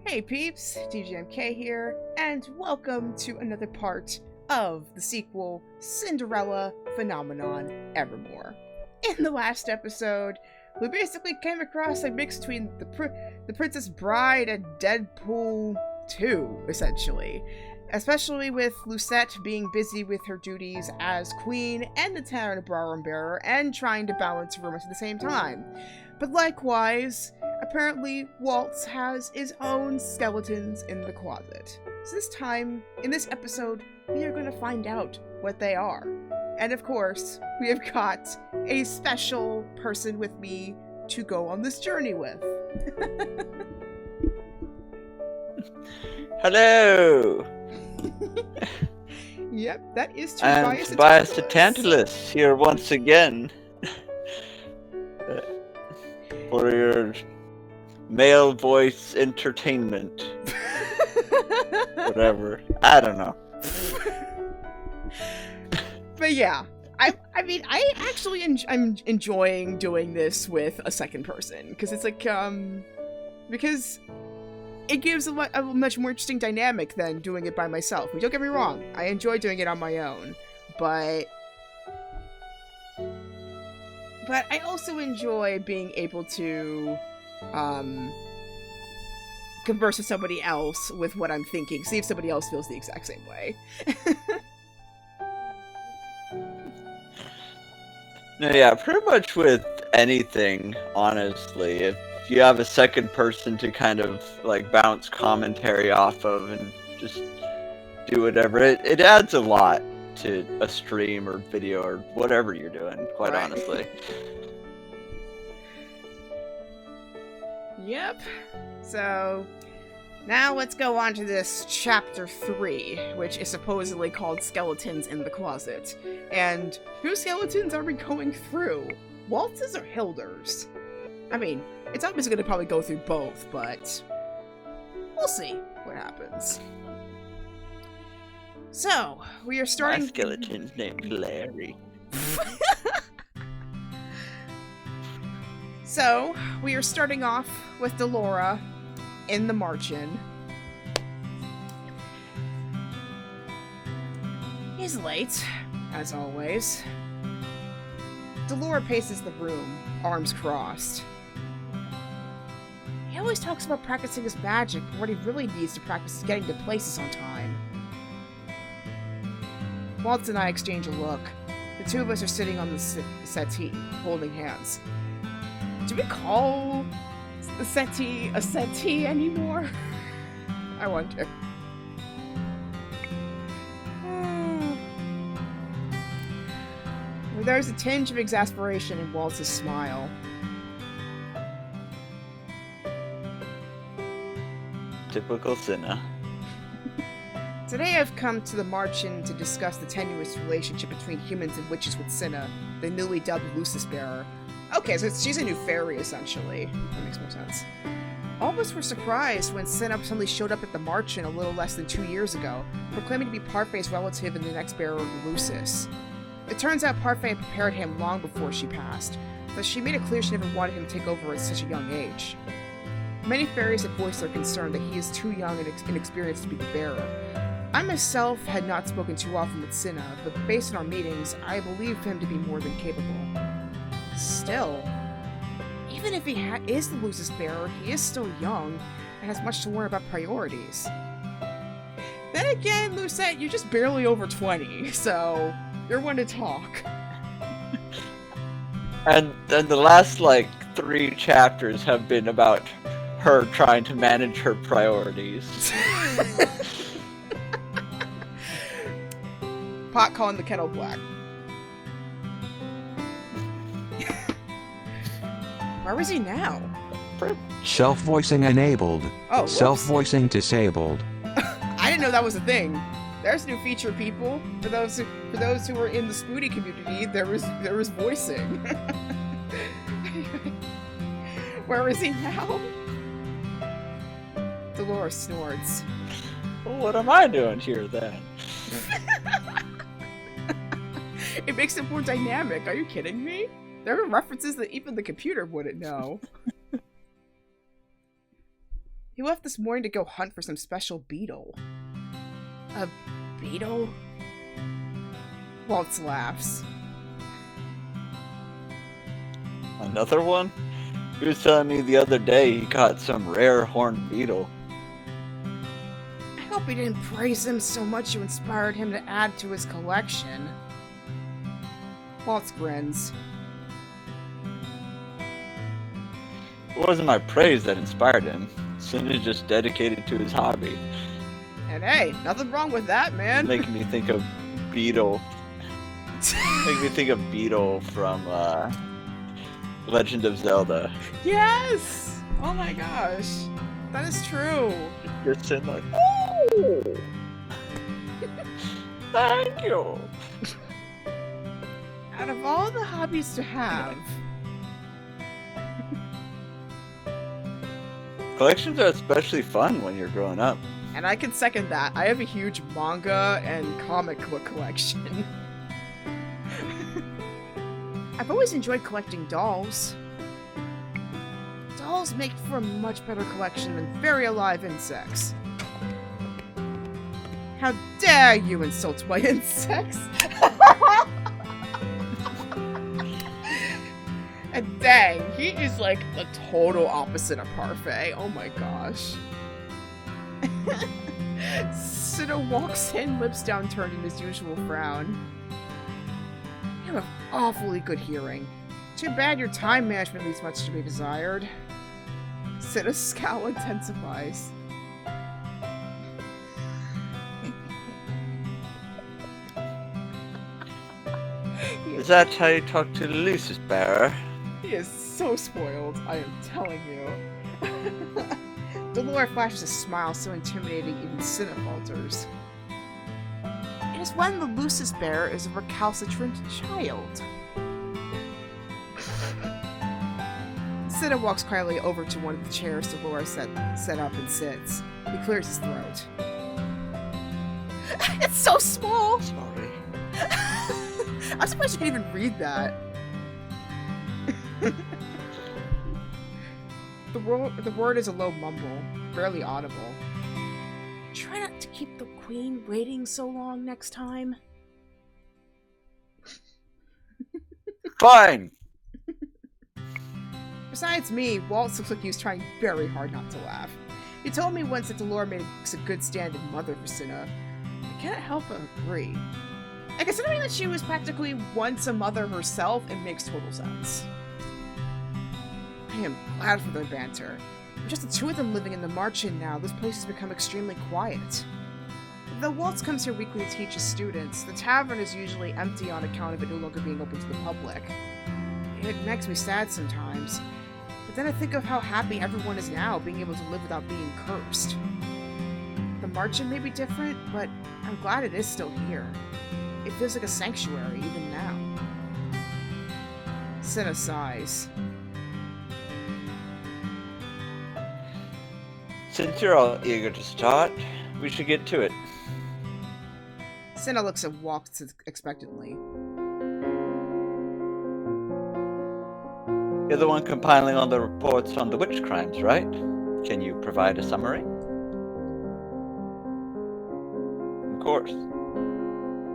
Hey peeps, DJMK here, and welcome to another part of the sequel, Cinderella Phenomenon Evermore. In the last episode, we basically came across a mix between the Princess Bride and Deadpool 2, essentially. Especially with Lucette being busy with her duties as queen and the Tavern Bearer and trying to balance rumors at the same time. But likewise, apparently Waltz has his own skeletons in the closet. So this time, in this episode, we are going to find out what they are. And of course, we have got a special person with me to go on this journey with. Hello! Yep, that is Tobias the Tantalus here once again. For your male voice entertainment. Whatever. I don't know. But yeah, I mean, I actually I'm enjoying doing this with a second person, because it's like, because it gives a much more interesting dynamic than doing it by myself. Don't get me wrong, I enjoy doing it on my own, but I also enjoy being able to converse with somebody else with what I'm thinking, see if somebody else feels the exact same way. No, yeah, pretty much with anything, honestly. If you have a second person to kind of like bounce commentary off of and just do whatever, it adds a lot to a stream or video or whatever you're doing, quite honestly. Yep. So now let's go on to this chapter 3, which is supposedly called Skeletons in the Closet. And whose skeletons are we going through? Waltz's or Hilder's? I mean, it's obviously going to probably go through both, but we'll see what happens. So, we are starting... My skeleton's named Larry. So, we are starting off with Delora in the March-In. He's late, as always. Delora paces the room, arms crossed. He always talks about practicing his magic, but what he really needs to practice is getting to places on time. Waltz and I exchange a look. The two of us are sitting on the settee, holding hands. Do we call the settee a settee anymore? I wonder. There's a tinge of exasperation in Waltz's smile. Typical Cinna. Today I've come to the March-In to discuss the tenuous relationship between humans and witches with Cinna, the newly dubbed Lucis Bearer. Okay, so she's a new fairy, essentially. That makes more sense. All of us were surprised when Cinna suddenly showed up at the March-In a little less than 2 years ago, proclaiming to be Parfait's relative and the next bearer of Lucis. It turns out Parfait had prepared him long before she passed, but she made it clear she never wanted him to take over at such a young age. Many fairies have voiced their concern that he is too young and inexperienced to be the bearer. I myself had not spoken too often with Cinna, but based on our meetings, I believe him to be more than capable. Still, even if he is the Lucis Bearer, he is still young and has much to learn about priorities. Then again, Lucette, you're just barely over 20, so you're one to talk. And the last, 3 chapters have been about her trying to manage her priorities. Pot calling the kettle black. Where is he now? Self-voicing enabled. Oh, self-voicing disabled. I didn't know that was a thing. There's a new feature, people. For those who are in the Spoody community, there was voicing. Where is he now? Dolores snorts. Well, what am I doing here then? It makes it more dynamic. Are you kidding me? There are references that even the computer wouldn't know. He left this morning to go hunt for some special beetle. A beetle? Waltz laughs. Another one? He was telling me the other day he caught some rare horned beetle. I hope he didn't praise him so much you inspired him to add to his collection. Waltz grins. It wasn't my praise that inspired him. Sin is just dedicated to his hobby. And hey, nothing wrong with that, man. Making me think of Beetle. Make me think of Beetle from Legend of Zelda. Yes! Oh my gosh. That is true. Just sitting like, oh! Thank you! Out of all the hobbies to have, Collections are especially fun when you're growing up. and I can second that, I have a huge manga and comic book collection. I've always enjoyed collecting dolls. Dolls make for a much better collection than very alive insects. How dare you insult my insects! And dang, he is like the total opposite of Parfait. Oh my gosh. Sino walks in, lips downturned in his usual frown. You have awfully good hearing. Too bad your time management leaves much to be desired. Sino's scowl intensifies. Is that how you talk to the Lucis bearer? He is so spoiled, I am telling you. Dolores flashes a smile so intimidating even Cinna falters. It is when the Lucis bearer is a recalcitrant child. Cinna walks quietly over to one of the chairs Dolores set up and sits. He clears his throat. It's so small! Sorry. I'm surprised you can even read that. The word is a low mumble, barely audible. Try not to keep the queen waiting so long next time. Fine! Besides me, Waltz looks like he was trying very hard not to laugh. He told me once that Dolores makes a good stand-in mother for Cinna. I can't help but agree. And considering that she was practically once a mother herself, it makes total sense. I am glad for their banter. With just the two of them living in the March-In now, this place has become extremely quiet. Though Waltz comes here weekly to teach his students, the tavern is usually empty on account of it no longer being open to the public. It makes me sad sometimes, but then I think of how happy everyone is now, being able to live without being cursed. The March-In may be different, but I'm glad it is still here. It feels like a sanctuary, even now. Cinna sighs. Since you're all eager to start, we should get to it. Cinna looks at Waltz expectantly. You're the one compiling all the reports on the witch crimes, right? Can you provide a summary? Of course.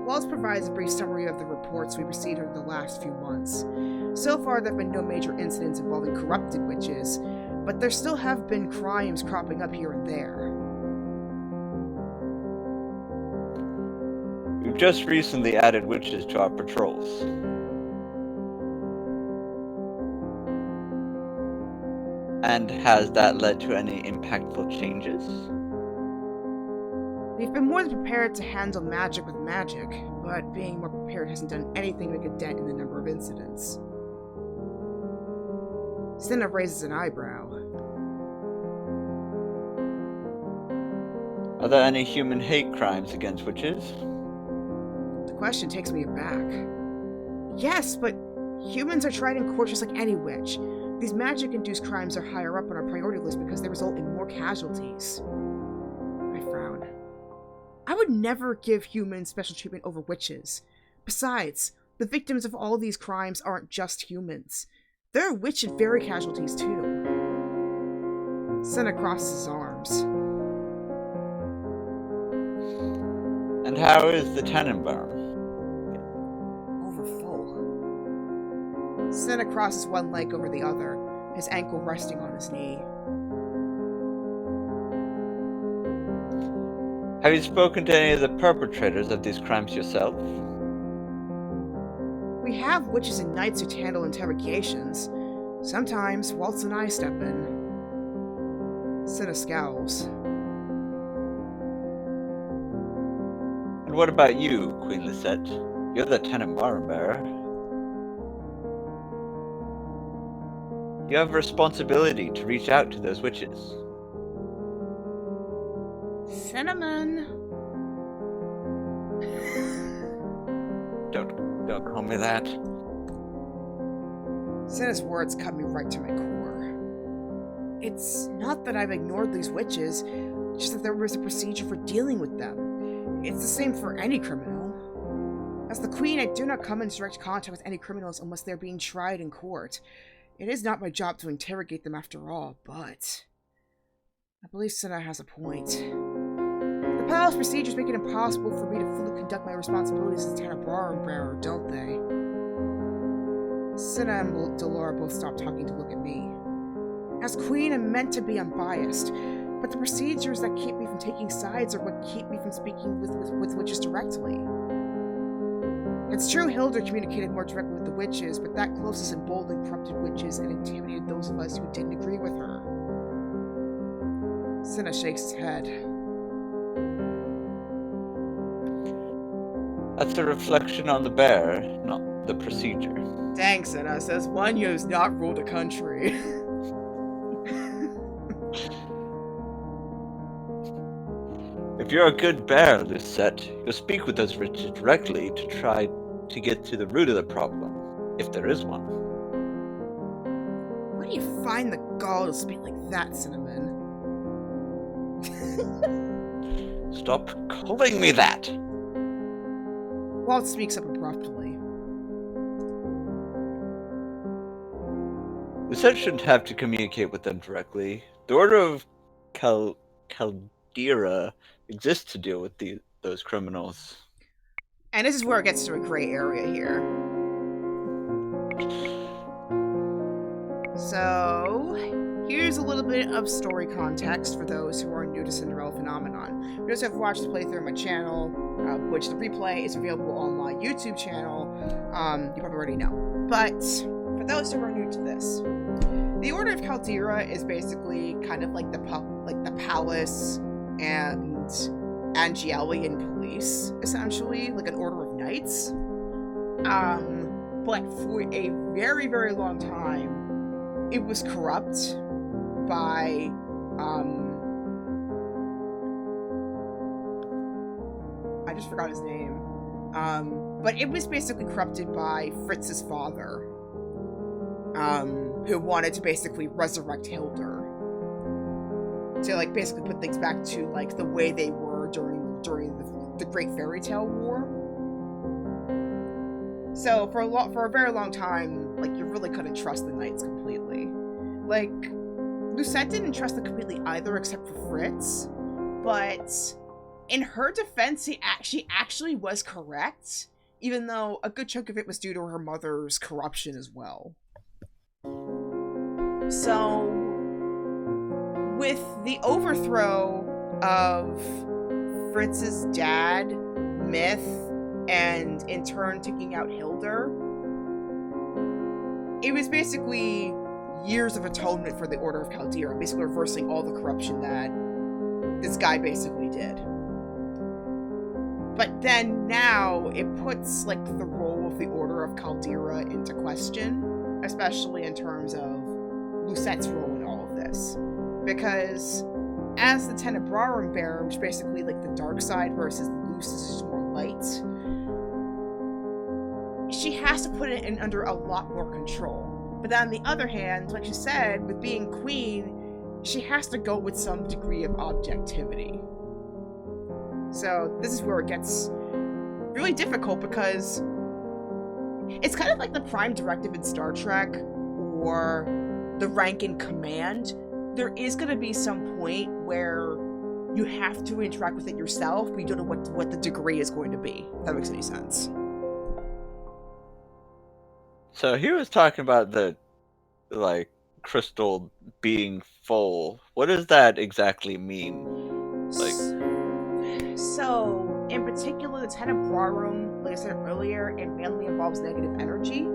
Waltz provides a brief summary of the reports we received over the last few months. So far, there have been no major incidents involving corrupted witches, but there still have been crimes cropping up here and there. We've just recently added witches to our patrols. And has that led to any impactful changes? We've been more than prepared to handle magic with magic, but being more prepared hasn't done anything to make a dent in the number of incidents. Cinna raises an eyebrow. Are there any human hate crimes against witches? The question takes me aback. Yes, but humans are tried in court just like any witch. These magic-induced crimes are higher up on our priority list because they result in more casualties. I frown. I would never give humans special treatment over witches. Besides, the victims of all these crimes aren't just humans. There are witch and fairy casualties too. Cinna crosses his arms. And how is the Tenenbaum? Overfull. Cinna crosses one leg over the other, his ankle resting on his knee. Have you spoken to any of the perpetrators of these crimes yourself? We have witches and knights who handle interrogations. Sometimes Waltz and I step in. Cinna scowls. And what about you, Queen Lisette? You're the Tenenbaum bearer. You have a responsibility to reach out to those witches. Cinnamon! Don't call me that. Cinna's words cut me right to my core. It's not that I've ignored these witches, just that there was a procedure for dealing with them. It's the same for any criminal. As the Queen, I do not come in direct contact with any criminals unless they're being tried in court. It is not my job to interrogate them after all, but I believe Cinna has a point. The palace procedures make it impossible for me to fully conduct my responsibilities as Tenenbaum bearer, don't they? Cinna and Delora both stopped talking to look at me. As Queen, I'm meant to be unbiased, but the procedures that keep me from taking sides are what keep me from speaking with witches directly. It's true Hilda communicated more directly with the witches, but that closest emboldened corrupted witches and intimidated those of us who didn't agree with her. Cinna shakes his head. That's a reflection on the bearer, not the procedure. Dang, Cinna, says one who's not ruled a country. If you're a good bearer, Lisette, you'll speak with those witches directly to try to get to the root of the problem, if there is one. Where do you find the gall to speak like that, Cinnamon? Stop calling me that! Waltz speaks up abruptly. Lisette shouldn't have to communicate with them directly. The Order of Caldera exists to deal with those criminals. And this is where it gets to a gray area here. So, here's a little bit of story context for those who are new to Cinderella Phenomenon. For those who have watched the playthrough on my channel, which the replay is available on my YouTube channel, you probably already know. But, for those who are new to this, the Order of Caldera is basically kind of like the palace and Angelian police, essentially, like an order of knights. But for a very, very long time, it was corrupt by, I just forgot his name. But it was basically corrupted by Fritz's father, who wanted to basically resurrect Hilda. To, like, basically put things back to, like, the way they were during the Great Fairy Tale War. So, for a very long time, like, you really couldn't trust the knights completely. Like, Lucette didn't trust them completely either, except for Fritz. But, in her defense, she actually was correct, even though a good chunk of it was due to her mother's corruption as well. So, with the overthrow of Fritz's dad, Myth, and in turn taking out Hilda, it was basically years of atonement for the Order of Caldera, basically reversing all the corruption that this guy basically did. But then now it puts, like, the role of the Order of Caldera into question, especially in terms of Lucette's role in all of this. Because as the Tenenbaum bearer, which basically like the dark side versus the Lucis is more light, she has to put it in under a lot more control. But then on the other hand, like you said, with being queen, she has to go with some degree of objectivity. So this is where it gets really difficult, because it's kind of like the Prime Directive in Star Trek, or the rank in command, there is going to be some point where you have to interact with it yourself, but you don't know what the degree is going to be, if that makes any sense. So he was talking about the, like, crystal being full. What does that exactly mean? Like, so, in particular, the Tenebrarum, like I said earlier, it mainly involves negative energy.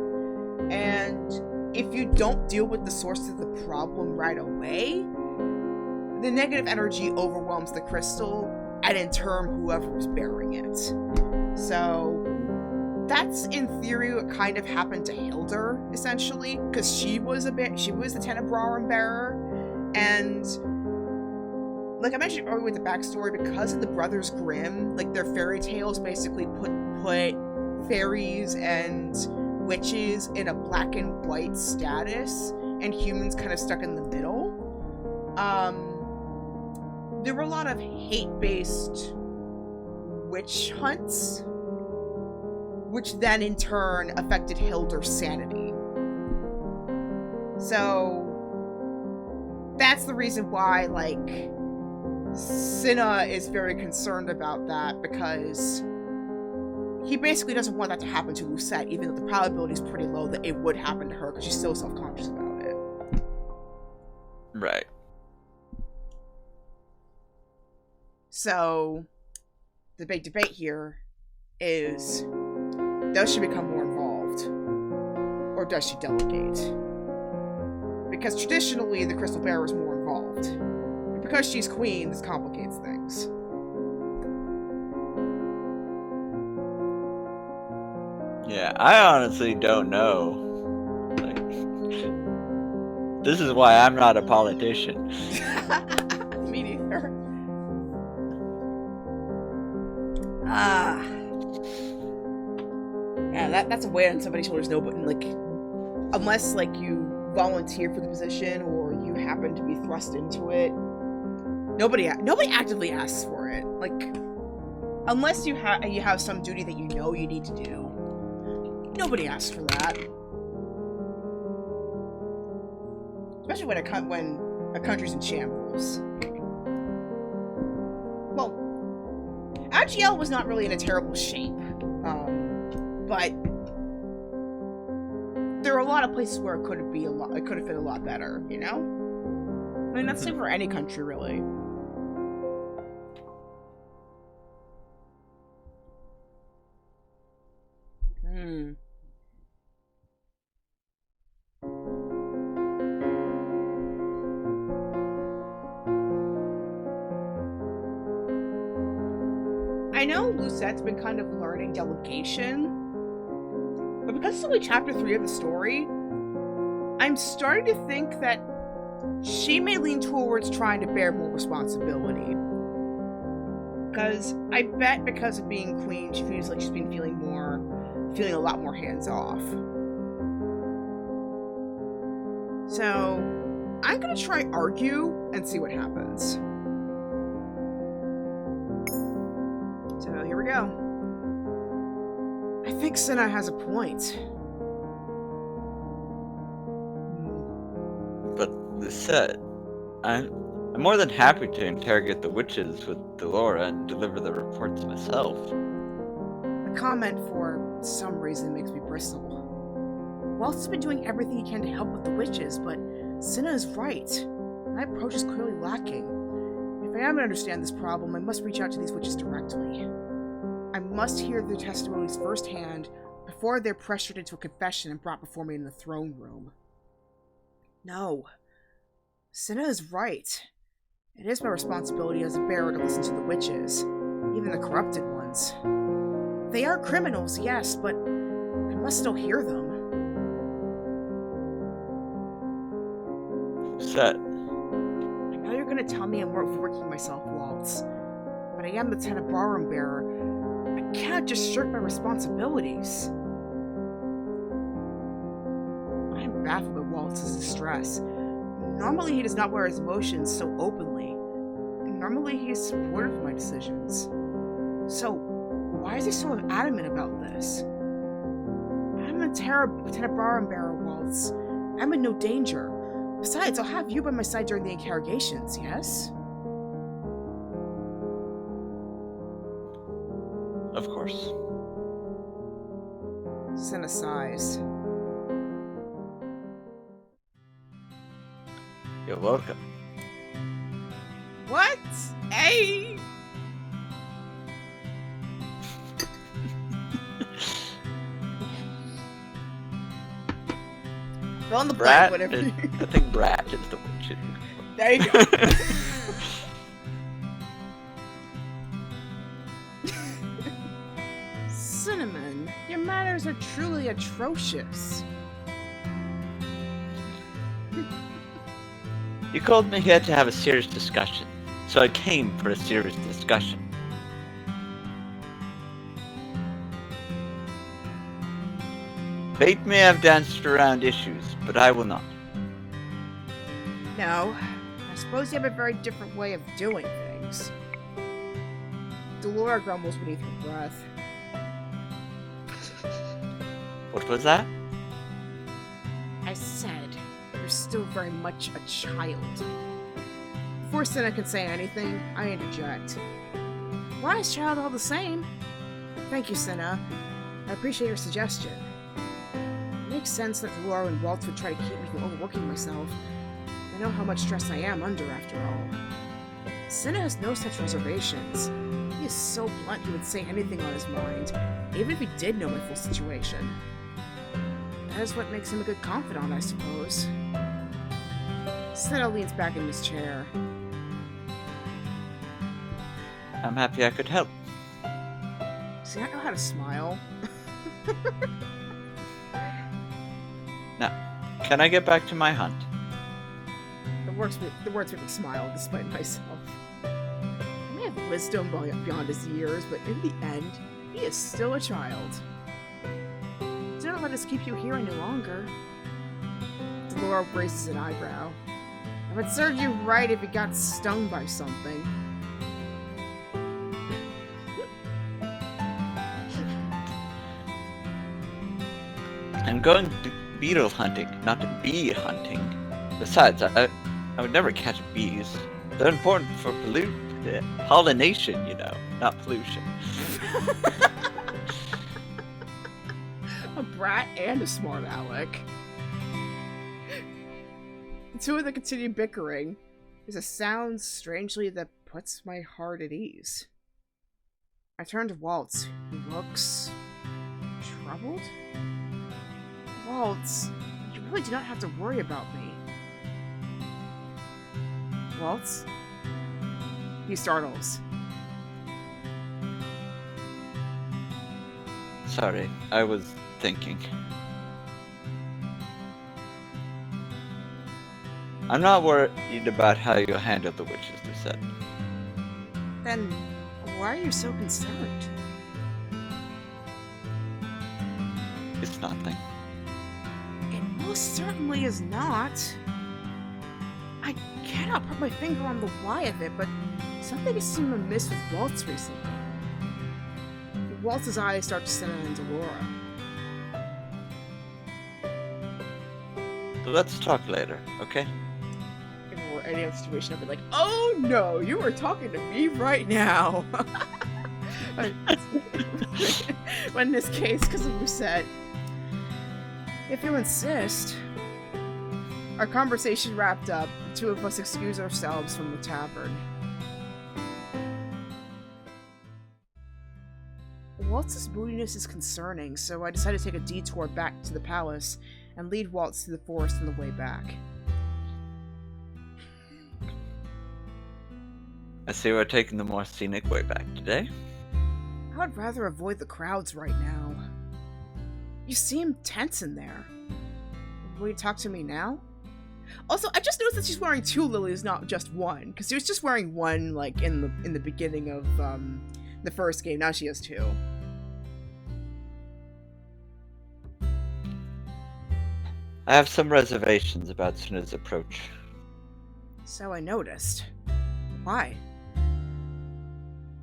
And if you don't deal with the source of the problem right away, the negative energy overwhelms the crystal, and in turn, whoever is bearing it. So, that's in theory what kind of happened to Hildur, essentially, because she was the Tenebrarum bearer, and like I mentioned earlier with the backstory, because of the Brothers Grimm, like their fairy tales basically put fairies and witches in a black and white status, and humans kind of stuck in the middle. There were a lot of hate-based witch hunts, which then in turn affected Hildur's sanity. So that's the reason why, like, Cinna is very concerned about that, because he basically doesn't want that to happen to Lucette, even though the probability is pretty low that it would happen to her, because she's so self-conscious about it. right. So, the big debate here is, does she become more involved? Or does she delegate? Because traditionally, the Crystal Bearer is more involved. But because she's queen, this complicates things. Yeah, I honestly don't know. Like, this is why I'm not a politician. Me neither. Yeah, that's a weight on somebody's shoulders, no, but like, unless like you volunteer for the position or you happen to be thrust into it, nobody actively asks for it. Like, unless you have some duty that you know you need to do, nobody asks for that. Especially when a country's in shambles. Well, Agiel was not really in a terrible shape, but there are a lot of places where it could have been a lot better, you know? I mean, that's the same for any country, really. I know Lucette's been kind of learning delegation, but because it's only chapter 3 of the story, I'm starting to think that she may lean towards trying to bear more responsibility. Because I bet because of being queen, she feels like she's been feeling a lot more hands-off. So, I'm gonna try argue and see what happens. So, here we go. I think Cinna has a point. But Lisette, I'm more than happy to interrogate the witches with Delora and deliver the reports myself. The comment, for some reason, makes me bristle. Waltz has been doing everything he can to help with the witches, but Cinna is right. My approach is clearly lacking. If I am to understand this problem, I must reach out to these witches directly. I must hear their testimonies firsthand before they're pressured into a confession and brought before me in the throne room. No. Cinna is right. It is my responsibility as a bearer to listen to the witches, even the corrupted ones. They are criminals, yes, but I must still hear them. Lisette, I know you're gonna tell me I'm overworking myself, Waltz, but I am the Tenebrarum bearer. I can't just shirk my responsibilities. I'm baffled by Waltz's distress. Normally he does not wear his emotions so openly, and normally he is supportive of my decisions. So, why is he so adamant about this? I'm a Tenebrarum bearer, Waltz. I'm in no danger. Besides, I'll have you by my side during the interrogations, yes? Of course. Cinna sighs. You're welcome. What? Hey! Fill in the blank, Brat? whatever. I think Brat is the witch. There you go. Cinnamon, your manners are truly atrocious. You called me here to have a serious discussion, so I came for a serious discussion. Fate may have danced around issues, but I will not. No, I suppose you have a very different way of doing things. Delora grumbles beneath her breath. What was that? I said, you're still very much a child. Before Cinna can say anything, I interject. Wise child all the same. Thank you, Cinna. I appreciate your suggestion. It makes sense that Delora and Waltz would try to keep me from overworking myself. I know how much stress I am under, after all. Cinna has no such reservations. He is so blunt he would say anything on his mind, even if he did know my full situation. That is what makes him a good confidant, I suppose. Cinna leans back in his chair. I'm happy I could help. See, I know how to smile. Now, can I get back to my hunt? The words make me smile despite myself. He may have wisdom beyond his years, but in the end, he is still a child. Do not let us keep you here any longer. Delora raises an eyebrow. It would serve you right if you got stung by something. I'm going beetle hunting, not bee hunting. Besides, I would never catch bees. They're important for pollination, you know, not pollution. A brat and a smart aleck. The two of them continue bickering. There's a sound, strangely, that puts my heart at ease. I turn to Waltz, who looks troubled? Waltz, you really do not have to worry about me. Waltz? He startles. Sorry, I was thinking. I'm not worried about how you handle the witches, they said. Then, why are you so concerned? It's nothing. It most certainly is not. I cannot put my finger on the why of it, but something has seemed amiss with Waltz recently. Waltz's eyes start to center on Delora. Let's talk later, okay? If it were any other situation, I'd be like, oh no, you are talking to me right now. But in this case, because of Lucette, if you insist. Our conversation wrapped up, the two of us excuse ourselves from the tavern. Waltz's moodiness is concerning, so I decide to take a detour back to the palace and lead Waltz through the forest on the way back. I see we're taking the more scenic way back today. I would rather avoid the crowds right now. You seem tense in there. Will you talk to me now? Also, I just noticed that she's wearing two lilies, not just one, because she was just wearing one, like, in the beginning of the first game. Now she has two. I have some reservations about Suna's approach. So I noticed. Why?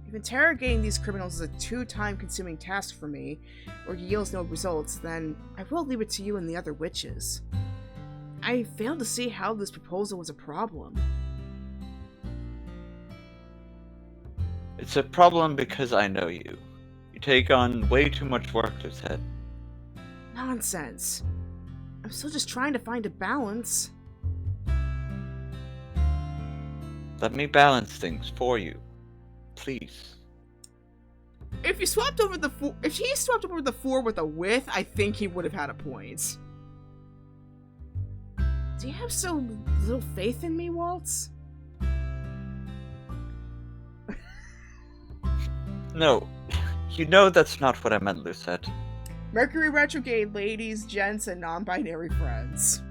If interrogating these criminals is a too time-consuming task for me, or yields no results, then I will leave it to you and the other witches. I failed to see how this proposal was a problem. It's a problem because I know you. You take on way too much work, Lucette. Nonsense. I'm still just trying to find a balance. Let me balance things for you. Please. If he swapped over the 4 with a with, I think he would have had a point. Do you have so little faith in me, Waltz? No, you know that's not what I meant, Lucette. Mercury retrograde, ladies, gents, and non-binary friends.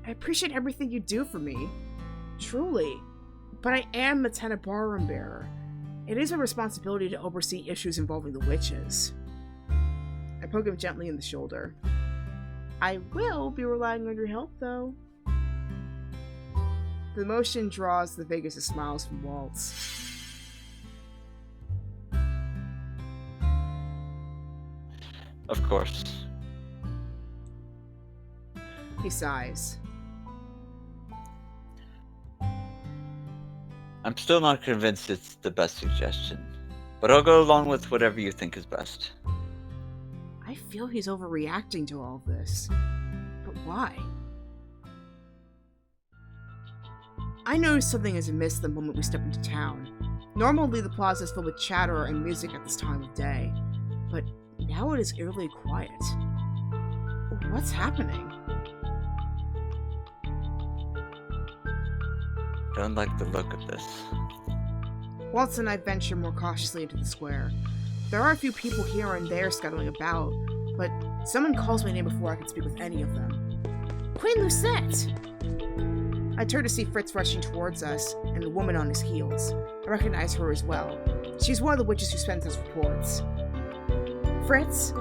I appreciate everything you do for me. Truly. But I am a tenant barroom bearer. It is a responsibility to oversee issues involving the witches. I poke him gently in the shoulder. I will be relying on your help, though. The motion draws the vaguest of smiles from Waltz. Of course. He sighs. I'm still not convinced it's the best suggestion, but I'll go along with whatever you think is best. I feel he's overreacting to all this. But why? I noticed something is amiss the moment we step into town. Normally the plaza is filled with chatter and music at this time of day, but now it is eerily quiet. What's happening? Don't like the look of this. Waltz and I venture more cautiously into the square. There are a few people here and there scuttling about, but someone calls my name before I can speak with any of them. Queen Lucette! I turn to see Fritz rushing towards us, and a woman on his heels. I recognize her as well. She's one of the witches who sent us reports. Fritz,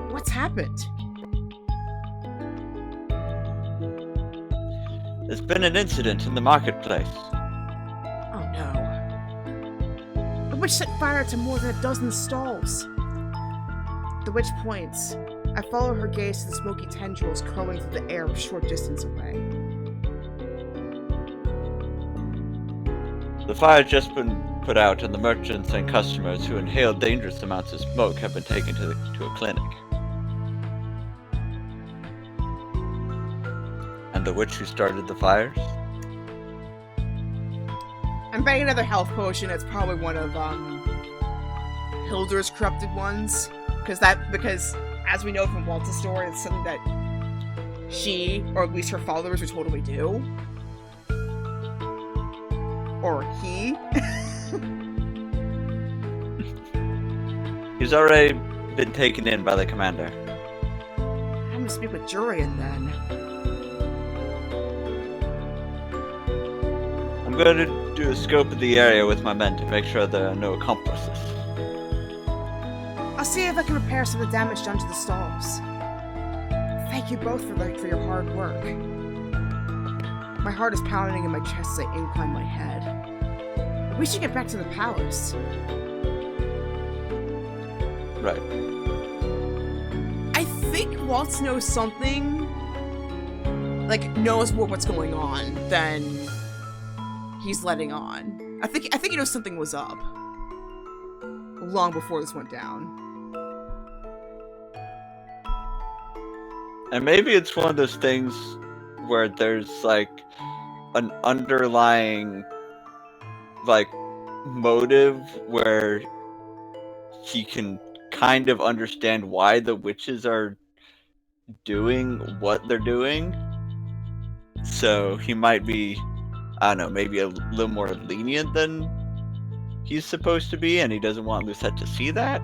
what's happened? There's been an incident in the marketplace. Oh no. The witch set fire to more than a dozen stalls. The witch points. I follow her gaze to the smoky tendrils curling through the air a short distance away. The fire had just been put out, and the merchants and customers who inhaled dangerous amounts of smoke have been taken to a clinic. And the witch who started the fires? I'm betting another health potion. It's probably one of Hilder's corrupted ones, because as we know from Waltz's story, it's something that she, or at least her followers, would totally do. Or he. He's already been taken in by the commander. I'm gonna speak with Jurian then. I'm going to do a scope of the area with my men to make sure there are no accomplices. I'll see if I can repair some of the damage done to the stalls. Thank you both for your hard work. My heart is pounding in my chest as I incline my head. We should get back to the palace. Right. I think Waltz knows something, knows what's going on, than he's letting on. I think he knows something was up long before this went down. And maybe it's one of those things where there's an underlying motive where he can kind of understand why the witches are doing what they're doing. So he might be, I don't know, maybe a little more lenient than he's supposed to be, and he doesn't want Lucette to see that?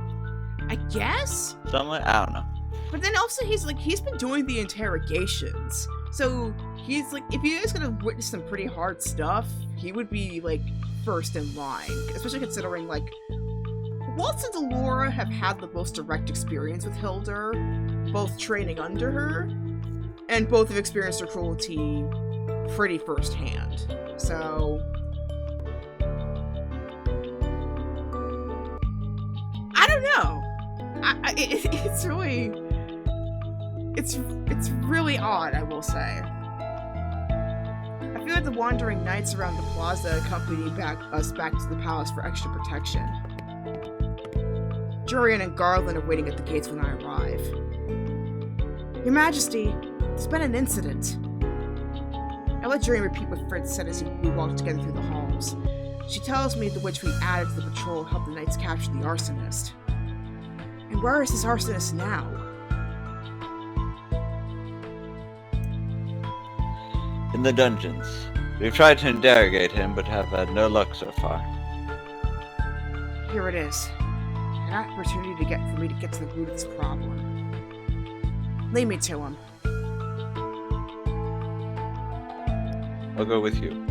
I guess? I don't know. But then also he's been doing the interrogations. So he's if you guys gonna witness some pretty hard stuff, he would be first in line. Especially considering Waltz and Delora have had the most direct experience with Hilder, both training under her, and both have experienced her cruelty pretty firsthand. So I don't know. It's really It's really odd, I will say. I feel like the wandering knights around the plaza accompany us back to the palace for extra protection. Jurian and Garland are waiting at the gates when I arrive. Your Majesty, there's been an incident. I let Jurian repeat what Fritz said as we walked together through the halls. She tells me the witch we added to the patrol helped the knights capture the arsonist. And where is this arsonist now? In the dungeons. We've tried to interrogate him, but have had no luck so far. Here it is. An opportunity for me to get to the root of this problem. Lead me to him. I'll go with you.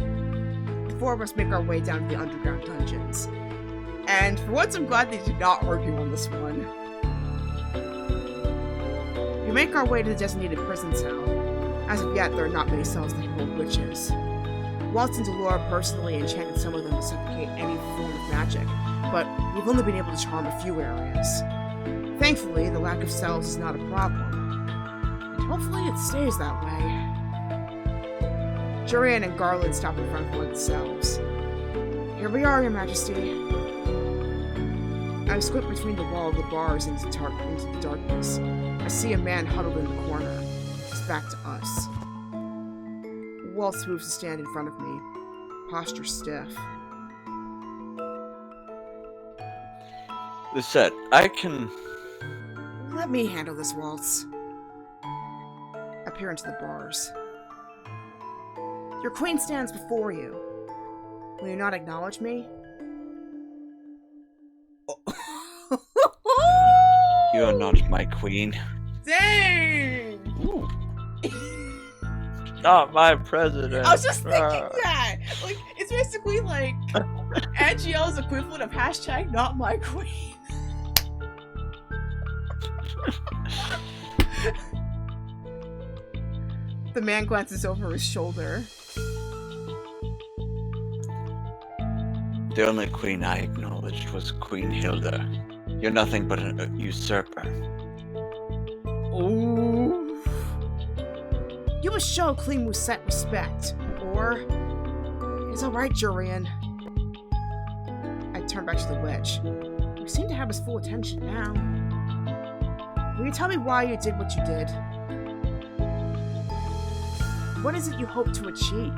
The four of us make our way down to the underground dungeons. And for once, I'm glad they did not argue on this one. We make our way to the designated prison cell. As of yet, there are not many cells that hold witches. Waltz and Delora personally enchanted some of them to suffocate any form of magic, but we've only been able to charm a few areas. Thankfully, the lack of cells is not a problem. And hopefully it stays that way. Jurian and Garland stop in front of one of the cells. Here we are, Your Majesty. I squint between the wall of the bars into the darkness. I see a man huddled in the corner. His back to us. Waltz moves to stand in front of me, posture stiff. Lisette, I can... Let me handle this, Waltz. I peer into the bars. Your queen stands before you. Will you not acknowledge me? You are not my queen. Dang! Ooh. Not my president. I was just thinking that! Like, it's basically like NGL's equivalent of hashtag not my queen. The man glances over his shoulder. The only queen I acknowledged was Queen Hilda. You're nothing but a usurper. Ooh. You must show Queen Musette respect, or... It's alright, Jurian. I turn back to the witch. You seem to have his full attention now. Will you tell me why you did what you did? What is it you hope to achieve?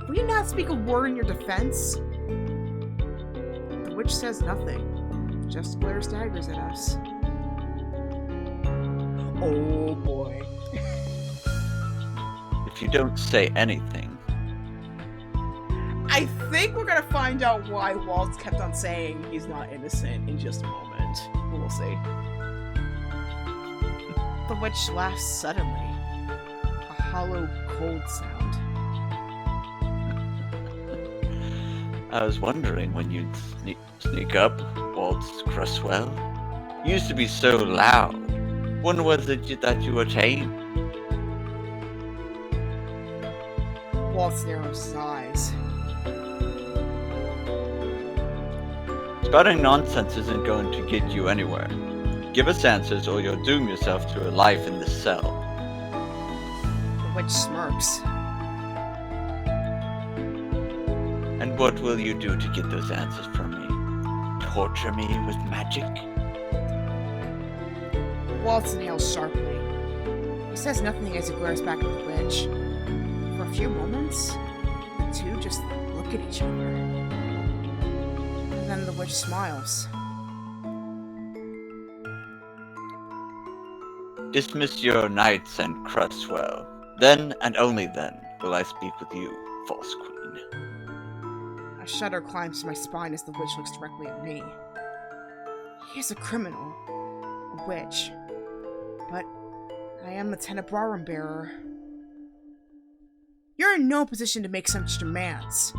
Will you not speak a word in your defense? The witch says nothing, just glares daggers at us. Oh boy. If you don't say anything... I think we're gonna find out why Waltz kept on saying he's not innocent in just a moment. We'll see. The witch laughs suddenly. A hollow, cold sound. I was wondering when you'd sneak up, Waltz Cresswell. You used to be so loud. When was it that you were tame? Waltz narrows his eyes. Spouting nonsense isn't going to get you anywhere. Give us answers or you'll doom yourself to a life in this cell. The witch smirks. And what will you do to get those answers from me? Torture me with magic? Waltz inhales sharply. He says nothing as he glares back at the witch. For a few moments, the two just look at each other. And then the witch smiles. Dismiss your knights and Cresswell. Then and only then will I speak with you, false queen. A shudder climbs to my spine as the witch looks directly at me. He is a criminal. A witch. But I am the Tenebrarum bearer. You're in no position to make such demands.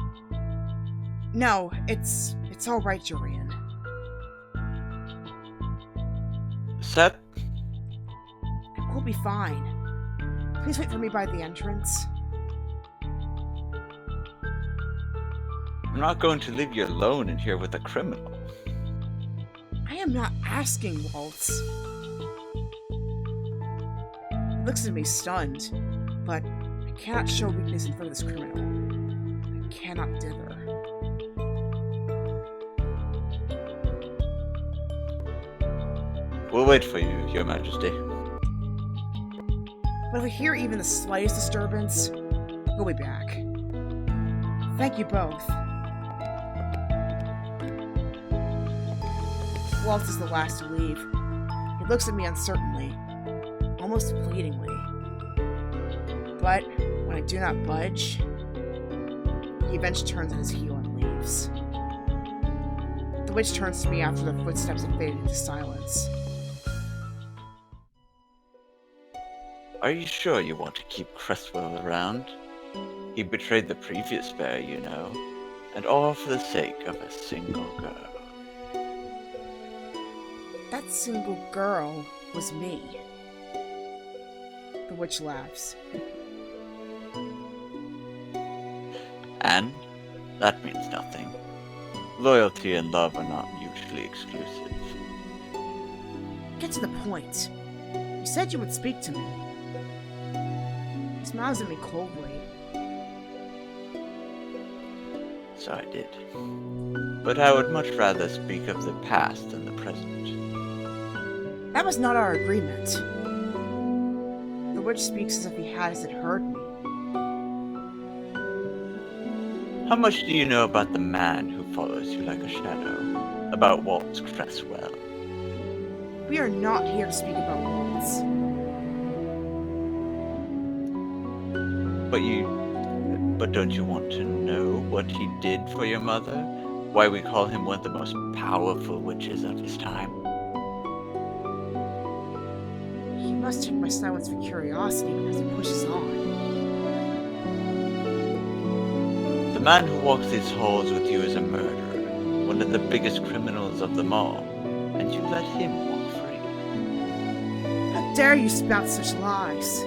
No, it's all right, Jurian. Set? We'll be fine. Please wait for me by the entrance. I'm not going to leave you alone in here with a criminal. I am not asking, Waltz. He looks at me stunned, but I cannot show weakness in front of this criminal. I cannot dither. We'll wait for you, Your Majesty. But if I hear even the slightest disturbance, we'll be back. Thank you both. Waltz is the last to leave. He looks at me uncertainly, almost pleadingly. But when I do not budge, he eventually turns on his heel and leaves. The witch turns to me after the footsteps have faded into silence. Are you sure you want to keep Cresswell around? He betrayed the previous bear, you know, and all for the sake of a single girl. That single girl was me. The witch laughs. And that means nothing. Loyalty and love are not mutually exclusive. Get to the point. You said you would speak to me. He smiles at me coldly. So I did. But I would much rather speak of the past than the present. That was not our agreement. The witch speaks as if he hasn't heard me. How much do you know about the man who follows you like a shadow? About Waltz Cresswell? We are not here to speak about Waltz. But don't you want to know what he did for your mother? Why we call him one of the most powerful witches of his time? He must take my silence for curiosity because he pushes on. The man who walks these halls with you is a murderer, one of the biggest criminals of them all, and you let him walk free. How dare you spout such lies?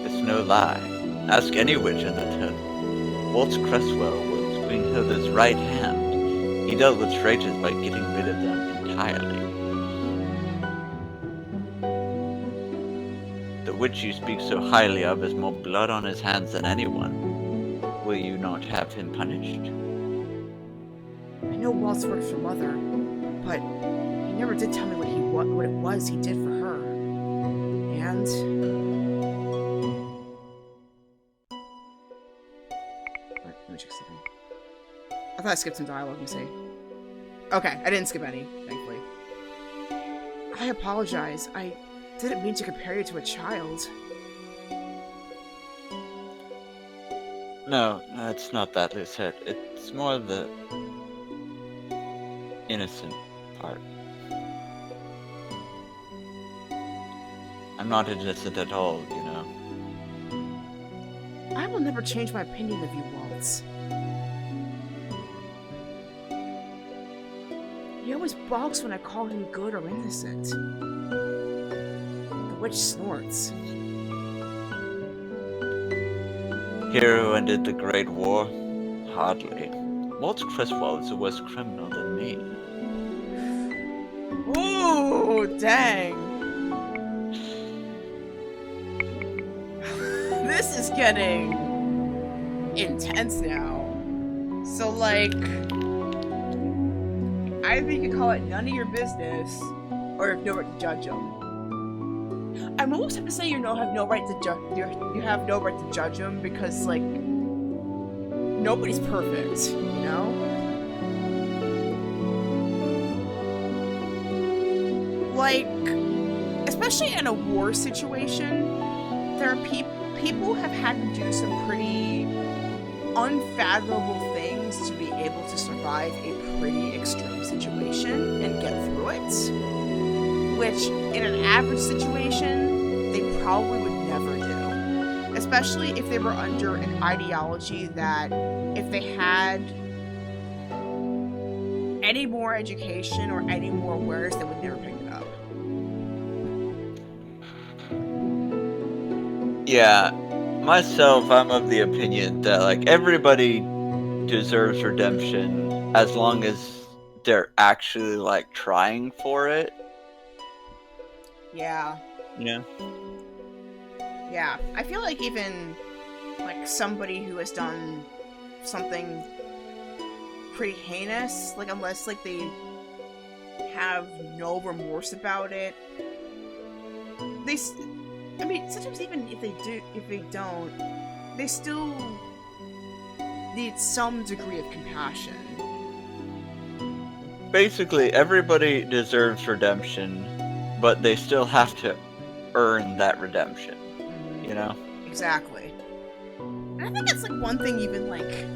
It's no lie. Ask any witch in the town. Waltz Cresswell was Queen Hilda's right hand. He dealt with traitors by getting rid of them entirely. The witch you speak so highly of has more blood on his hands than anyone. Will you not have him punished? I know Waltz worked for Mother, but he never did tell me what it was he did for her. And let me check something. I thought I skipped some dialogue. Let me see. Okay, I didn't skip any, thankfully. I apologize. I didn't mean to compare you to a child. No, it's not that, Lucette. It's more the innocent part. I'm not innocent at all, you know. I will never change my opinion of you, Waltz. He always balks when I call him good or innocent. The witch snorts. Hero ended the Great War? Hardly. Waltz Cresswell is a worse criminal than me. Ooh, dang. This is getting intense now. So, like, either you can call it none of your business, or you have no right to judge them. I'm almost have to say you have no right to judge. You have no right to judge them because, like, nobody's perfect, you know. Like, especially in a war situation, there are people have had to do some pretty unfathomable things to be able to survive a pretty extreme situation and get through it. Which, in an average situation, they probably would never do. Especially if they were under an ideology that if they had any more education or any more awareness, they would never pick it up. Yeah, myself, I'm of the opinion that, like, everybody deserves redemption as long as they're actually like trying for it. Yeah. Yeah. Yeah. I feel like even like somebody who has done something pretty heinous, like unless like they have no remorse about it, I mean, sometimes even if they don't, they still need some degree of compassion. Basically, everybody deserves redemption, but they still have to earn that redemption. You know? Exactly. And I think that's like one thing, even like,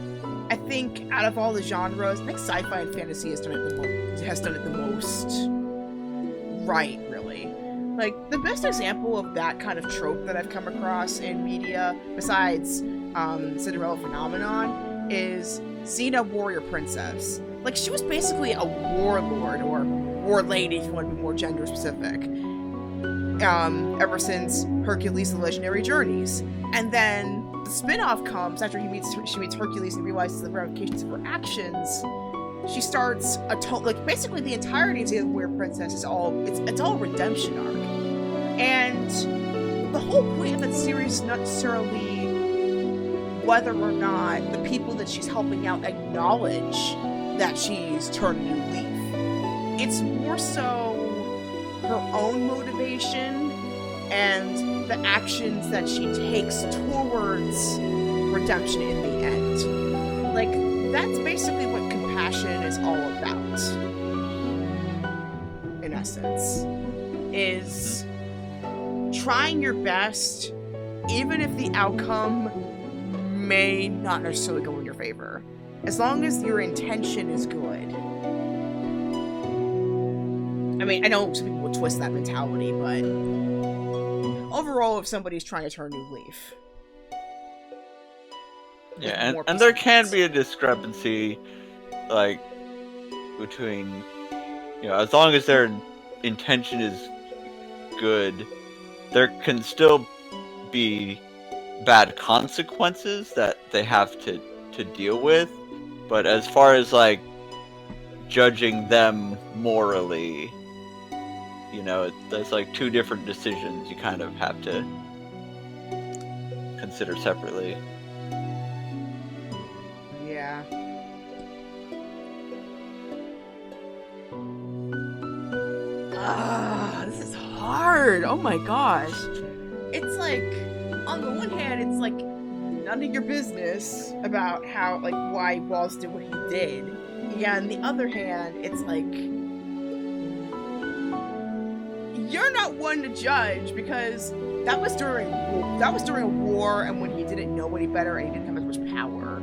I think out of all the genres, I think sci-fi and fantasy has done it the most right, really. Like, the best example of that kind of trope that I've come across in media, besides Cinderella phenomenon, is Xena Warrior Princess. Like, she was basically a warlord, or war lady if you want to be more gender specific, ever since Hercules the Legendary Journeys. And then the spin-off comes after she meets Hercules and realizes the ramifications of her actions. She starts basically the entirety of the Warrior Princess is all a redemption arc. And the whole point of that series is not necessarily whether or not the people that she's helping out acknowledge that she's turned a new leaf. It's more so her own motivation and the actions that she takes towards redemption in the end. Like, that's basically what compassion is all about, in essence, is trying your best even if the outcome may not necessarily go in your favor, as long as your intention is good. I mean, I know some people will twist that mentality, but overall, if somebody's trying to turn a new leaf. Yeah, and there can be a discrepancy, like, between, you know, as long as their intention is good, there can still be bad consequences that they have to deal with. But as far as, like, judging them morally, you know, there's like two different decisions you kind of have to consider separately. Yeah. This is hard. Oh my gosh. It's like, on the one hand, it's like none of your business about how, like, why Waltz did what he did. Yeah, on the other hand, it's like, you're not one to judge, because that was during a war, and when he didn't know any better and he didn't have as much power.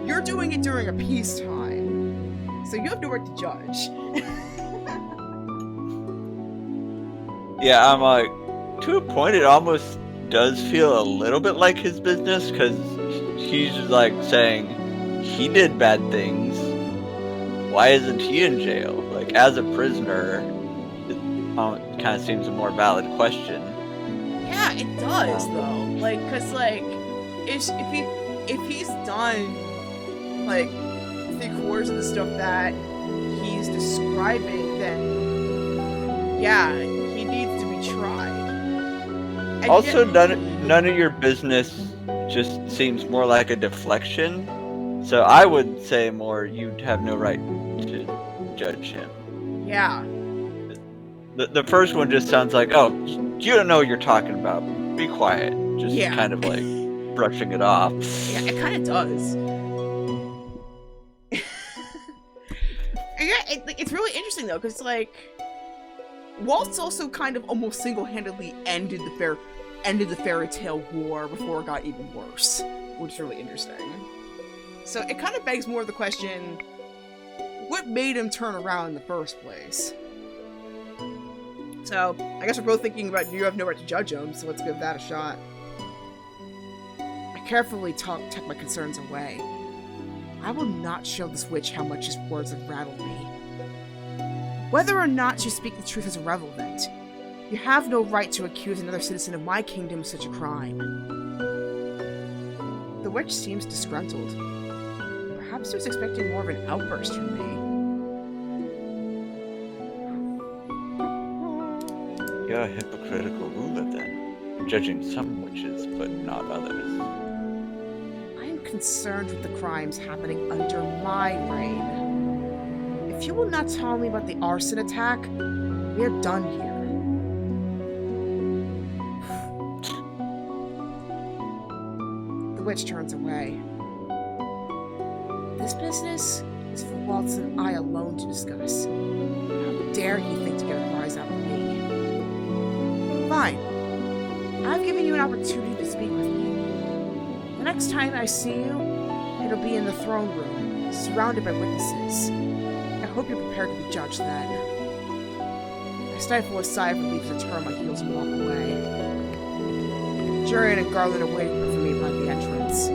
You're doing it during a peacetime, so you have no right to judge. Yeah, I'm like, to a point, it almost does feel a little bit like his business, because he's like saying he did bad things. Why isn't he in jail? Like, as a prisoner, it kind of seems a more valid question. Yeah, it does though. Like, cause like, if he's done like 3/4 of the stuff that he's describing, then yeah, he needs to be tried. And also, none of your business just seems more like a deflection. So I would say more, you'd have no right to judge him. Yeah. The first one just sounds like, oh, you don't know what you're talking about. Be quiet. Just kind of like brushing it off. Yeah, it kind of does. Yeah, it's really interesting though, because like, Waltz also kind of almost single-handedly ended the fairy tale war before it got even worse, which is really interesting. So it kind of begs more of the question, what made him turn around in the first place? So, I guess we're both thinking about you have no right to judge him, so let's give that a shot. I carefully tuck my concerns away. I will not show this witch how much his words have rattled me. Whether or not you speak the truth is irrelevant. You have no right to accuse another citizen of my kingdom of such a crime. The witch seems disgruntled. Perhaps he was expecting more of an outburst from me. You're a hypocritical ruler then, judging some witches but not others. I am concerned with the crimes happening under my reign. If you will not tell me about the arson attack, we are done here. The witch turns away. This business is for Waltz and I alone to discuss. How dare you think to get a prize out of me? Fine. I've given you an opportunity to speak with me. The next time I see you, it'll be in the throne room, surrounded by witnesses. I hope you're prepared to be judged then. I stifle a sigh of relief as I turn my heels and walk away. Jurian and Garland are waiting for me by the entrance.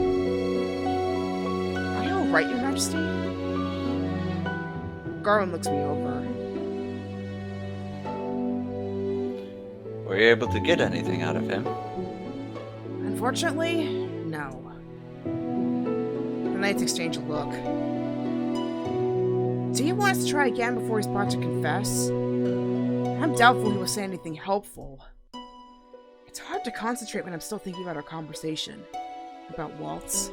Are you alright, Your Majesty? Garland looks me over. Were you able to get anything out of him? Unfortunately, no. The knights exchange a look. Do you want us to try again before he's about to confess? I'm doubtful he will say anything helpful. It's hard to concentrate when I'm still thinking about our conversation. About Waltz.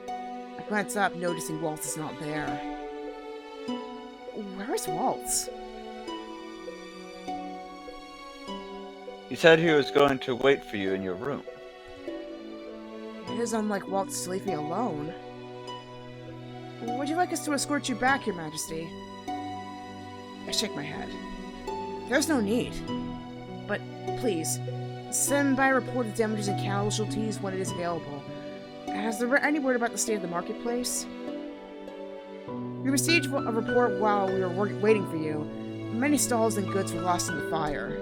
I glance up, noticing Waltz is not there. Where is Waltz? He said he was going to wait for you in your room. It is unlike Waltz to leave me alone. Would you like us to escort you back, Your Majesty? I shake my head. There's no need. But please, send by a report of damages and casualties when it is available. Has there been any word about the state of the marketplace? We received a report while we were waiting for you. Many stalls and goods were lost in the fire.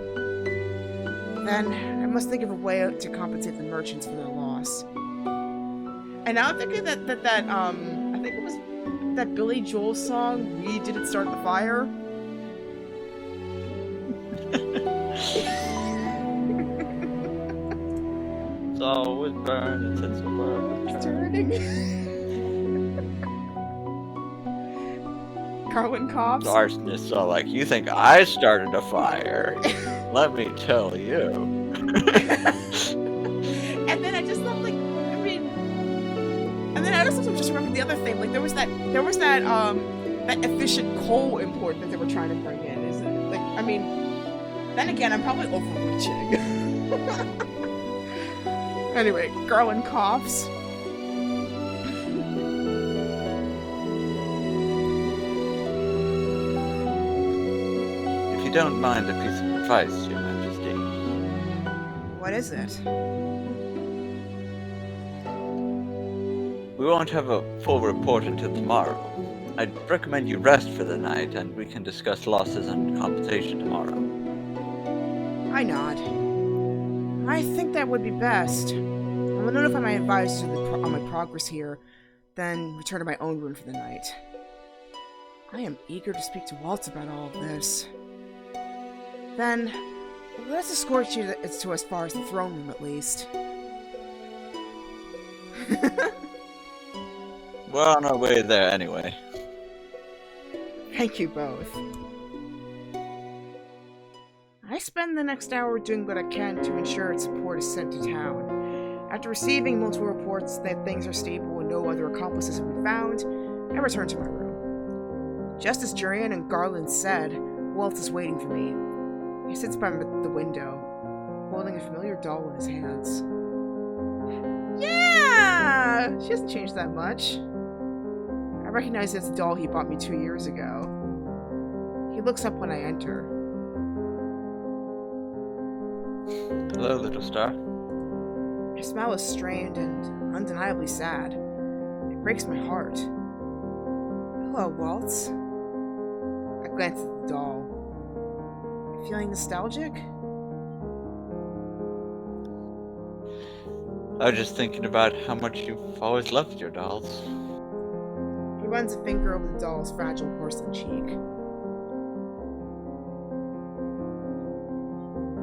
Then, I must think of a way to compensate the merchants for their loss. And now I'm thinking that I think it was that Billy Joel song, We Didn't Start the Fire. It's always burning since the world was turning. Carlin coughs. The arsonists are like, you think I started a fire? Let me tell you. And then I just love, like, and then I also just remember the other thing, like there was that efficient coal import that they were trying to bring in. Is it like, I mean, then again, I'm probably overreaching. Anyway, Garland coughs. If you don't mind a piece of advice, Your Majesty. What is it? We won't have a full report until tomorrow. I'd recommend you rest for the night, and we can discuss losses and compensation tomorrow. I nod. I think that would be best. I will notify my advisors on my progress here, then return to my own room for the night. I am eager to speak to Waltz about all of this. Then, let's escort you to as far as the throne room at least. We're on our way there anyway. Thank you both. I spend the next hour doing what I can to ensure its support is sent to town. After receiving multiple reports that things are stable and no other accomplices have been found, I return to my room. Just as Jurian and Garland said, Waltz is waiting for me. He sits by the window, holding a familiar doll in his hands. Yeah! She hasn't changed that much. I recognize it's the doll he bought me 2 years ago. He looks up when I enter. Hello, little star. Her smile is strained and undeniably sad. It breaks my heart. Hello, Waltz. I glance at the doll. Feeling nostalgic? I was just thinking about how much you've always loved your dolls. He runs a finger over the doll's fragile porcelain cheek.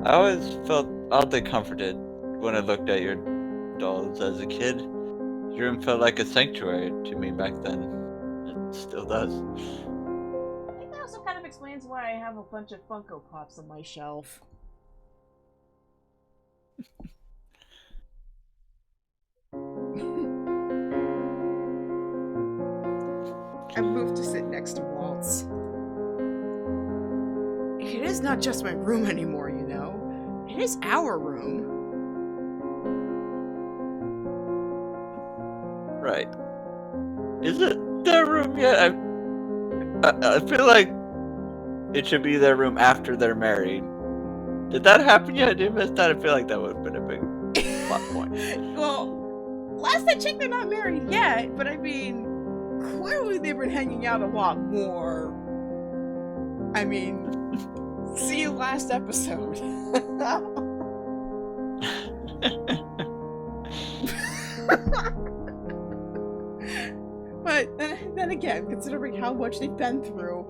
I always felt oddly comforted when I looked at your dolls as a kid. Your room felt like a sanctuary to me back then. It still does. I think that also kind of explains why I have a bunch of Funko Pops on my shelf. I moved to sit next to Waltz. It is not just my room anymore, you know. It is our room. Right. Is it their room yet? I feel like it should be their room after they're married. Did that happen yet? Did you miss that? I feel like that would have been a big plot point. Well, last I checked, they're not married yet, but I mean, clearly they've been hanging out a lot more. I mean, see you last episode. But then again, considering how much they've been through,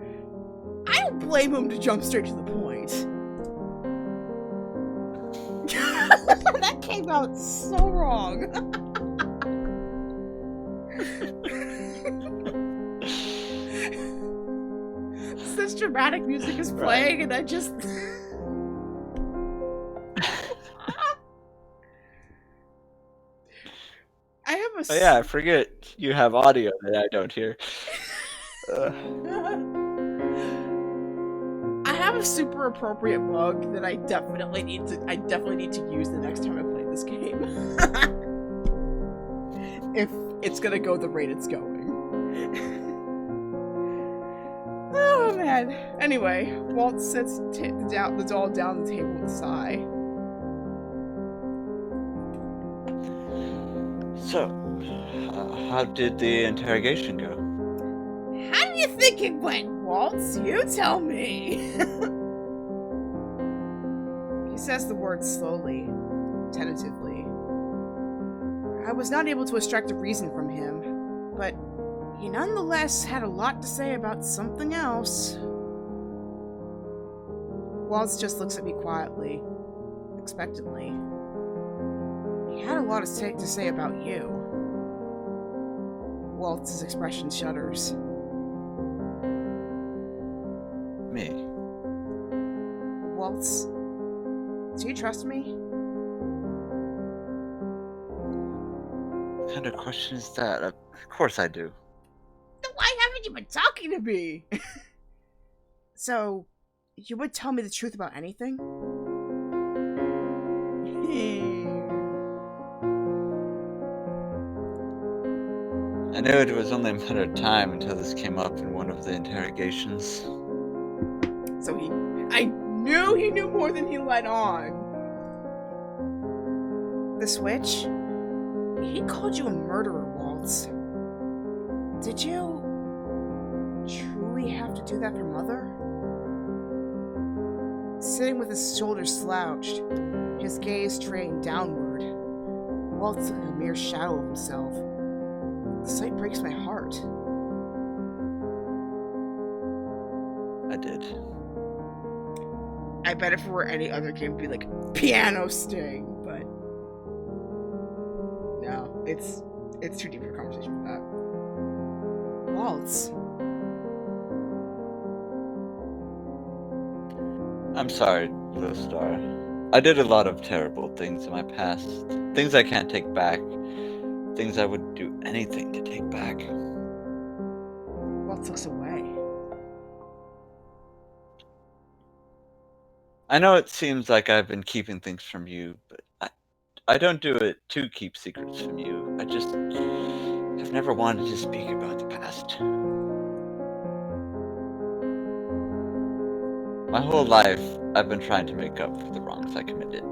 I don't blame them to jump straight to the point. That came out so wrong. This dramatic music is playing, and I just. I have a. Oh yeah, I forget you have audio that I don't hear. I have a super appropriate mug that I definitely need to use the next time I play this game. If it's gonna go the rate it's going. Oh man. Anyway, Walt sets the doll down the table with a sigh. So, how did the interrogation go? How do you think it went, Waltz? You tell me. He says the words slowly, tentatively. I was not able to extract a reason from him, but he nonetheless had a lot to say about something else. Waltz just looks at me quietly, expectantly. He had a lot to say about you. Waltz's expression shudders. Me? Waltz, do you trust me? What kind of question is that? Of course I do. Then why haven't you been talking to me? So, you would tell me the truth about anything? I knew it was only a matter of time until this came up in one of the interrogations. So I knew he knew more than he let on. The switch? He called you a murderer, Waltz. Did you truly have to do that for Mother? Sitting with his shoulders slouched, his gaze straying downward, Waltz like a mere shadow of himself. The sight breaks my heart. I did. I bet if it were any other game, it'd be like piano sting, but no, it's too deep for a conversation for that. Waltz. I'm sorry, Blue Star. I did a lot of terrible things in my past. Things I can't take back. Things I would do anything to take back. Waltz looks away. I know it seems like I've been keeping things from you, but I don't do it to keep secrets from you. I've never wanted to speak about the past. My whole life, I've been trying to make up for the wrongs I committed.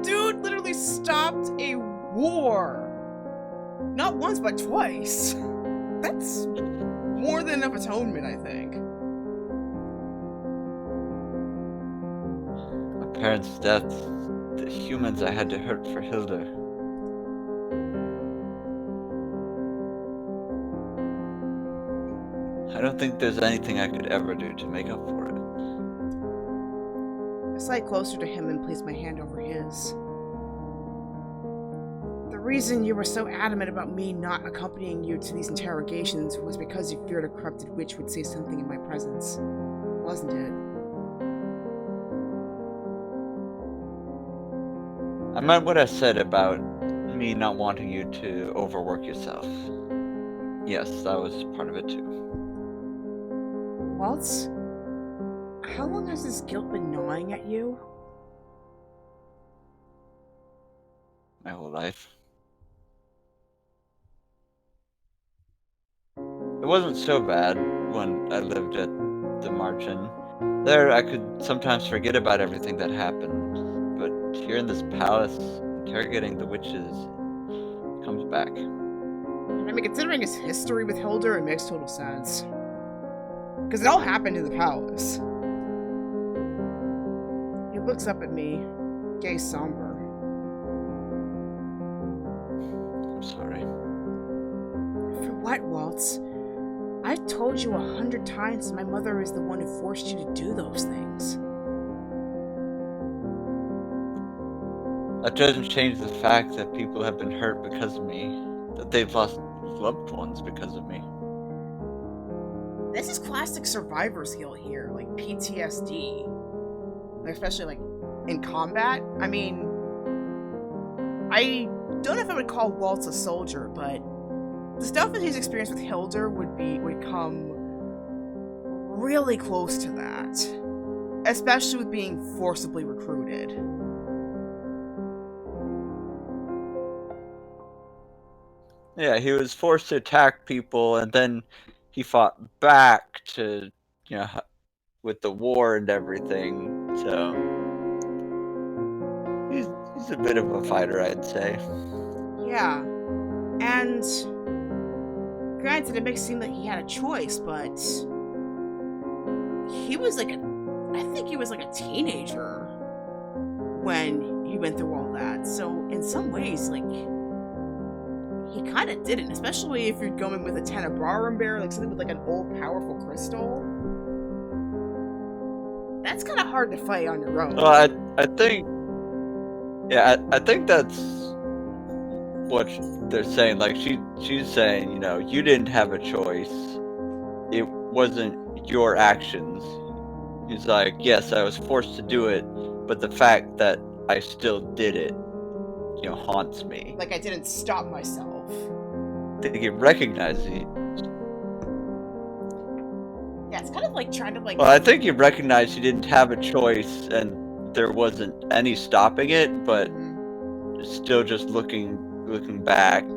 Dude literally stopped a war. Not once, but twice. That's more than enough atonement, I think. My parents' deaths, the humans I had to hurt for Hilda. I don't think there's anything I could ever do to make up for it. I slide closer to him and place my hand over his. The reason you were so adamant about me not accompanying you to these interrogations was because you feared a corrupted witch would say something in my presence, wasn't it? I meant what I said about me not wanting you to overwork yourself. Yes, that was part of it too. Waltz, how long has this guilt been gnawing at you? My whole life. It wasn't so bad when I lived at the Marchen. There, I could sometimes forget about everything that happened, but here in this palace, interrogating the witches comes back. I mean, considering his history with Hilda, it makes total sense. Because it all happened in the palace. He looks up at me, gay somber. I'm sorry. For what, Waltz? I've told you 100 times my mother is the one who forced you to do those things. That doesn't change the fact that people have been hurt because of me, that they've lost loved ones because of me. This is classic survivor's guilt here, like PTSD. Especially, like, in combat. I mean, I don't know if I would call Waltz a soldier, but the stuff that he's experienced with Hilda would come really close to that. Especially with being forcibly recruited. Yeah, he was forced to attack people, and then he fought back to, with the war and everything. So he's a bit of a fighter, I'd say. Yeah. And granted, it may seem like he had a choice, but he was I think he was like a teenager when he went through all that. So in some ways, like, he kind of didn't, especially if you're going with a Tenebrarum bear, like something with like an old powerful crystal. That's kind of hard to fight on your own. Well, I think, yeah, I think that's what they're saying. Like she's saying, you didn't have a choice. It wasn't your actions. He's like, yes, I was forced to do it, but the fact that I still did it, haunts me. Like I didn't stop myself. I think he recognized it. Yeah, it's kind of like trying to like. Well, I think he recognized he didn't have a choice, and there wasn't any stopping it. But still, just looking back,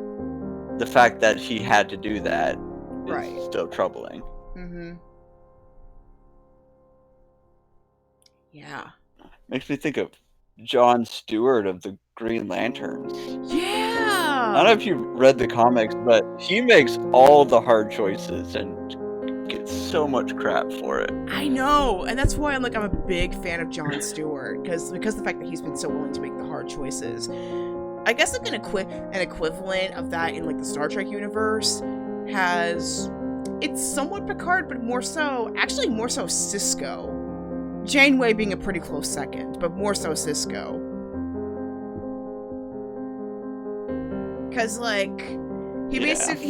the fact that he had to do that is still troubling. Mm-hmm. Yeah. Makes me think of Jon Stewart of the Green Lanterns. Yeah. I don't know if you've read the comics, but he makes all the hard choices and gets so much crap for it. I know, and that's why I'm a big fan of Jon Stewart, because the fact that he's been so willing to make the hard choices. I guess like an equivalent of that in like the Star Trek universe it's somewhat Picard, but more so Sisko. Janeway being a pretty close second, but more so Sisko. Because like he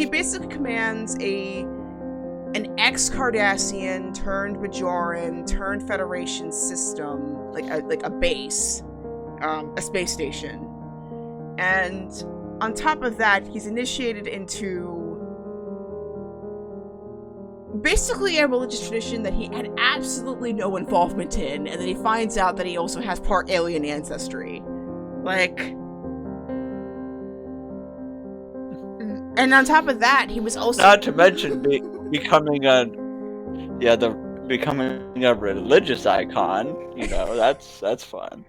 basically commands an ex-Cardassian turned Bajoran turned Federation system, like a base, a space station, and on top of that, he's initiated into basically a religious tradition that he had absolutely no involvement in, and then he finds out that he also has part alien ancestry. Like, and on top of that, he was also not to mention becoming a religious icon. That's fun.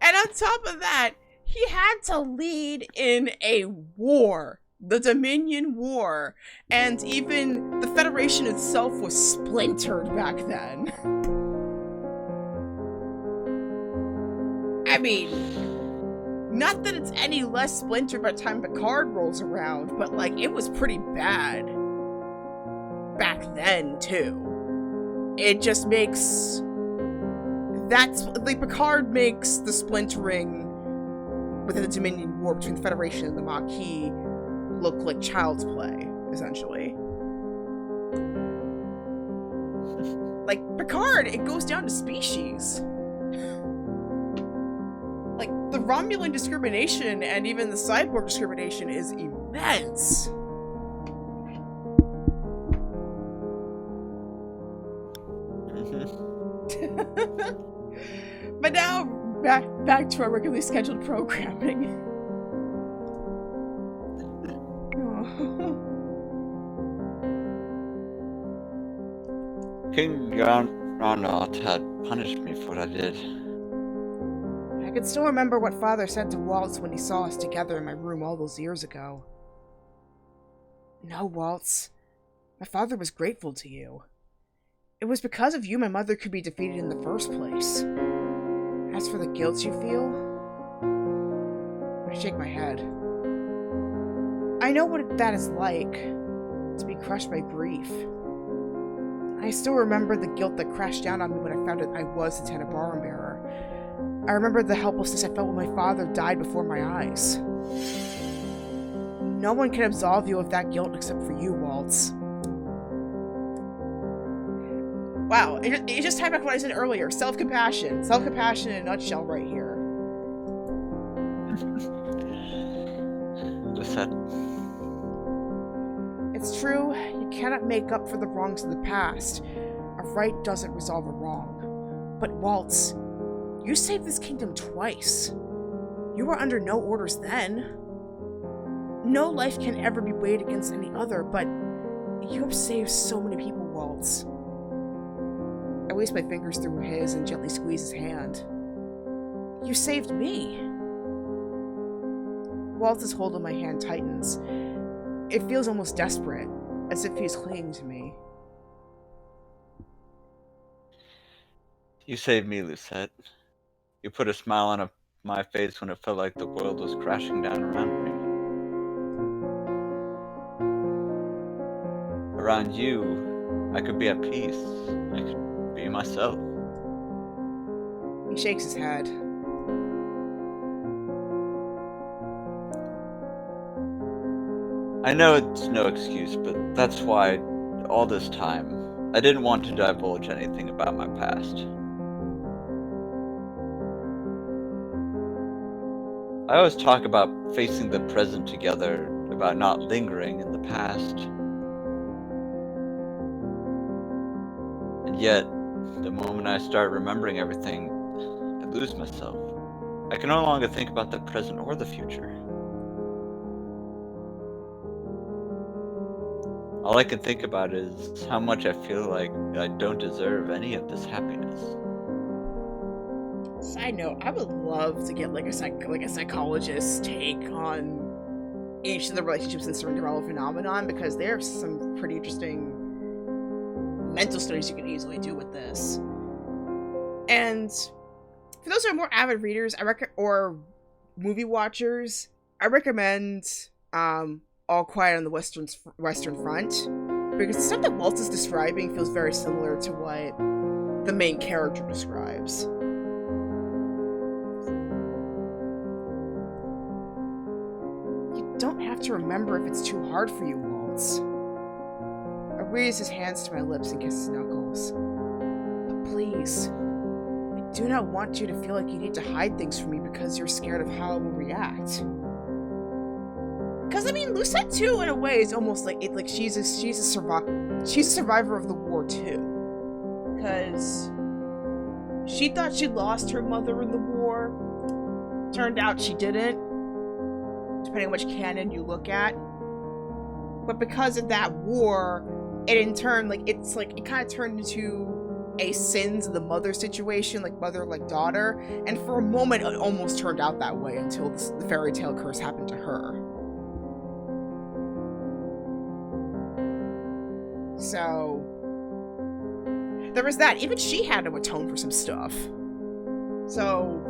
And on top of that, he had to lead in a war. The Dominion War, and even the Federation itself was splintered back then. I mean, not that it's any less splintered by the time Picard rolls around, but like, it was pretty bad back then too. It just makes Picard makes the splintering within the Dominion War between the Federation and the Maquis look like child's play, essentially. Like, Picard, it goes down to species. Like, The Romulan discrimination and even the cyborg discrimination is immense. But now, back to our regularly scheduled programming. King Granot had punished me for what I did. I can still remember what Father said to Waltz when he saw us together in my room all those years ago. No, Waltz. My father was grateful to you. It was because of you my mother could be defeated in the first place. As for the guilt you feel, I shake my head. I know what that is like, to be crushed by grief. I still remember the guilt that crashed down on me when I found out I was the Tenebrarum bearer. I remember the helplessness I felt when my father died before my eyes. No one can absolve you of that guilt except for you, Waltz. Wow, it just tied back to what I said earlier. Self-compassion. Self-compassion in a nutshell right here. Lucette. It's true, you cannot make up for the wrongs of the past. A right doesn't resolve a wrong. But Waltz, you saved this kingdom twice. You were under no orders then. No life can ever be weighed against any other, but you have saved so many people, Waltz. I waste my fingers through his and gently squeeze his hand. You saved me. Waltz's hold on my hand tightens. It feels almost desperate, as if he's clinging to me. You saved me, Lucette. You put a smile on my face when it felt like the world was crashing down around me. Around you, I could be at peace. I could be myself. He shakes his head. I know it's no excuse, but that's why, all this time, I didn't want to divulge anything about my past. I always talk about facing the present together, about not lingering in the past. And yet, the moment I start remembering everything, I lose myself. I can no longer think about the present or the future. All I can think about is how much I feel like I don't deserve any of this happiness. Side note, I would love to get like a psychologist's take on each of the relationships in Cinderella phenomenon, because there's some pretty interesting mental studies you can easily do with this. And for those who are more avid readers, or movie watchers, I recommend All Quiet on the Western Front, because the stuff that Waltz is describing feels very similar to what the main character describes. You don't have to remember if it's too hard for you, Waltz. I raise his hands to my lips and kiss his knuckles. But please, I do not want you to feel like you need to hide things from me because you're scared of how I will react. Because I mean, Lucette too, in a way, is almost like she's a survivor of the war too. Because she thought she lost her mother in the war. Turned out she didn't, depending on which canon you look at. But because of that war, it in turn, it kind of turned into a sins of the mother situation, like mother like daughter. And for a moment, it almost turned out that way until the fairy tale curse happened to her. So there was that. Even she had to atone for some stuff. So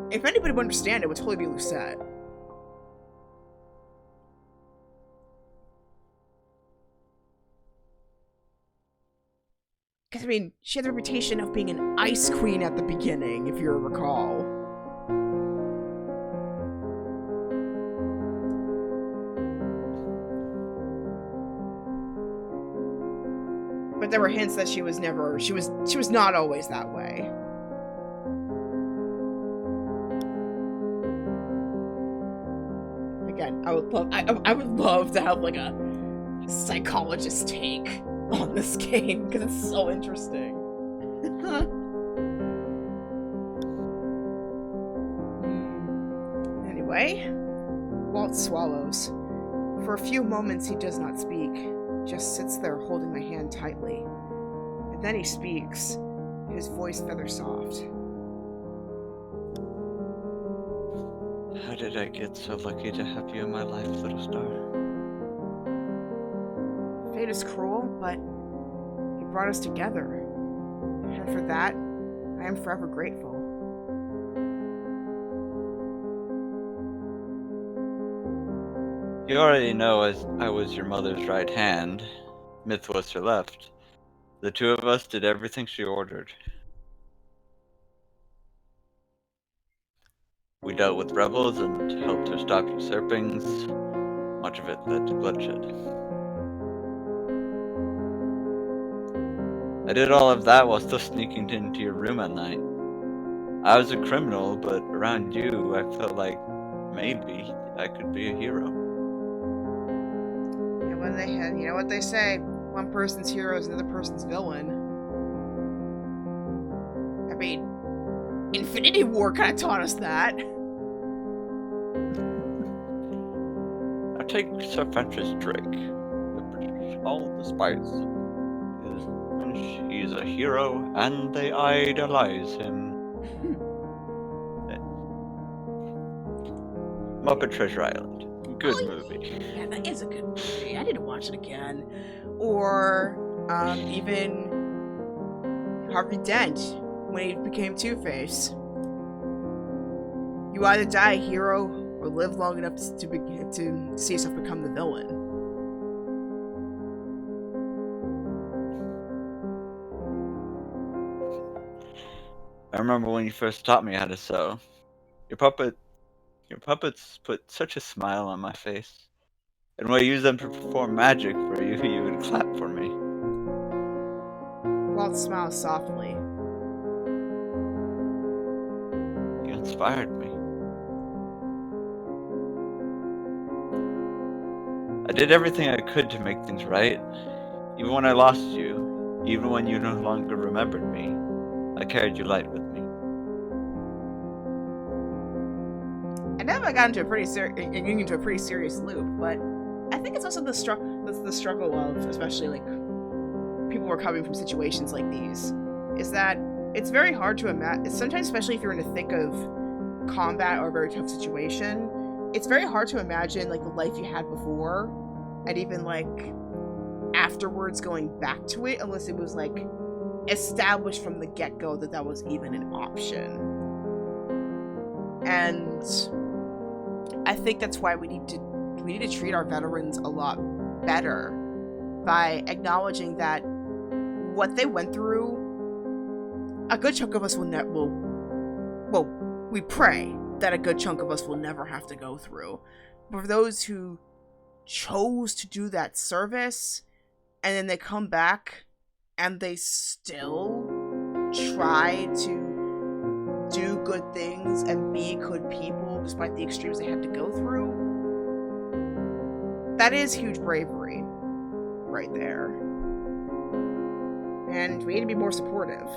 if anybody would understand, it would totally be Lucette. Because, I mean, she had the reputation of being an ice queen at the beginning, if you recall. But there were hints that she was not always that way. again, I would love to have like a psychologist take on this game because it's so interesting. Anyway, Waltz swallows. For a few moments he does not speak, just sits there holding my hand tightly. And then he speaks, his voice feather soft. How did I get so lucky to have you in my life, little star? Fate is cruel, but he brought us together. And for that, I am forever grateful. You already know as I was your mother's right hand, Myth was her left. The two of us did everything she ordered. We dealt with rebels and helped her stop usurpings. Much of it led to bloodshed. I did all of that while still sneaking into your room at night. I was a criminal, but around you, I felt like maybe I could be a hero. And you know what they say, one person's hero is another person's villain. I mean, Infinity War kind of taught us that. Now take Sir Francis Drake. All the spice. He's a hero, and they idolize him. Muppet Treasure Island. Good movie. Yeah, that is a good movie. I need to watch it again. Or even Harvey Dent when he became Two-Face. You either die a hero or live long enough to see yourself become the villain. I remember when you first taught me how to sew. Your puppets put such a smile on my face. And when I used them to perform magic for you, you would clap for me. Waltz smiles softly. You inspired me. I did everything I could to make things right. Even when I lost you, even when you no longer remembered me, I carried you light with me. I never got into a pretty serious loop, but I think it's also the struggle of, especially like people who are coming from situations like these, is that it's very hard to imagine. Sometimes, especially if you're in the thick of combat or a very tough situation, it's very hard to imagine like the life you had before, and even like afterwards going back to it, unless it was like established from the get-go that that was even an option. And I think that's why we need to treat our veterans a lot better by acknowledging that what they went through, a good chunk of us we pray that a good chunk of us will never have to go through. But for those who chose to do that service and then they come back and they still try to do good things and be good people despite the extremes they had to go through, that is huge bravery right there. And we need to be more supportive.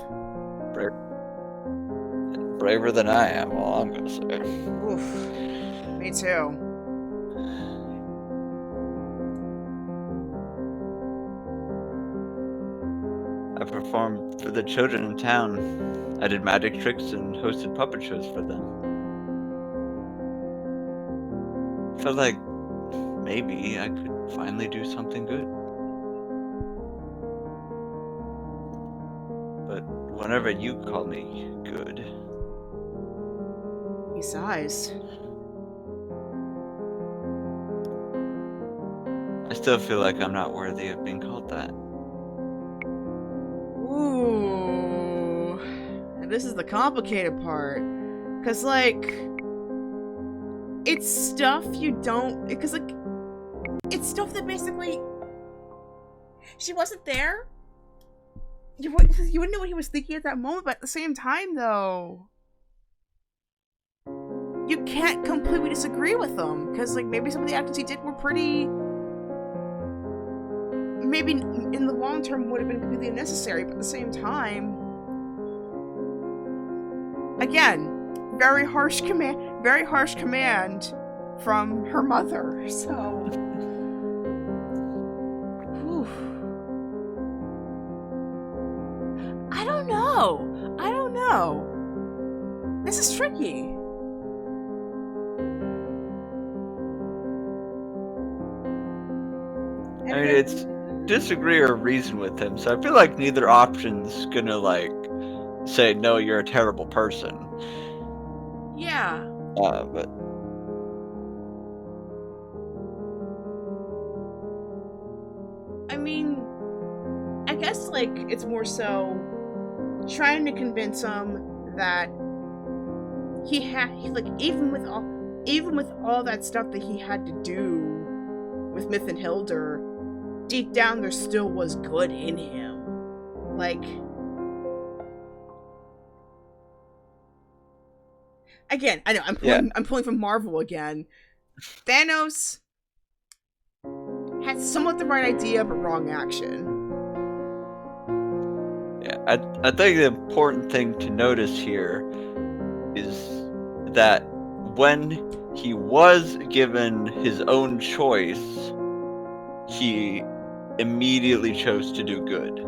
Braver than I am, all I'm gonna say. Oof. Me too. I performed for the children in town. I did magic tricks and hosted puppet shows for them. Felt like maybe I could finally do something good. But whenever you call me good... He sighs. I still feel like I'm not worthy of being called that. Ooh. And this is the complicated part. Because, like, it's stuff you don't... Because, like, it's stuff that basically... She wasn't there. You wouldn't know what he was thinking at that moment, but at the same time, though... you can't completely disagree with him, because like maybe some of the actions he did were pretty, maybe in the long term would have been completely unnecessary, but at the same time, again, very harsh command from her mother. So, whew. I don't know. This is tricky. I mean, it's disagree or reason with him, so I feel like neither option's gonna, like, say, no, you're a terrible person. Yeah. But... I mean, I guess, like, it's more so trying to convince him that even with all that stuff that he had to do with Myth and Hildur, deep down there still was good in him. Like, again, I know I'm pulling from Marvel again. Thanos had somewhat the right idea but wrong action. Yeah, I think the important thing to notice here is that when he was given his own choice, he immediately chose to do good.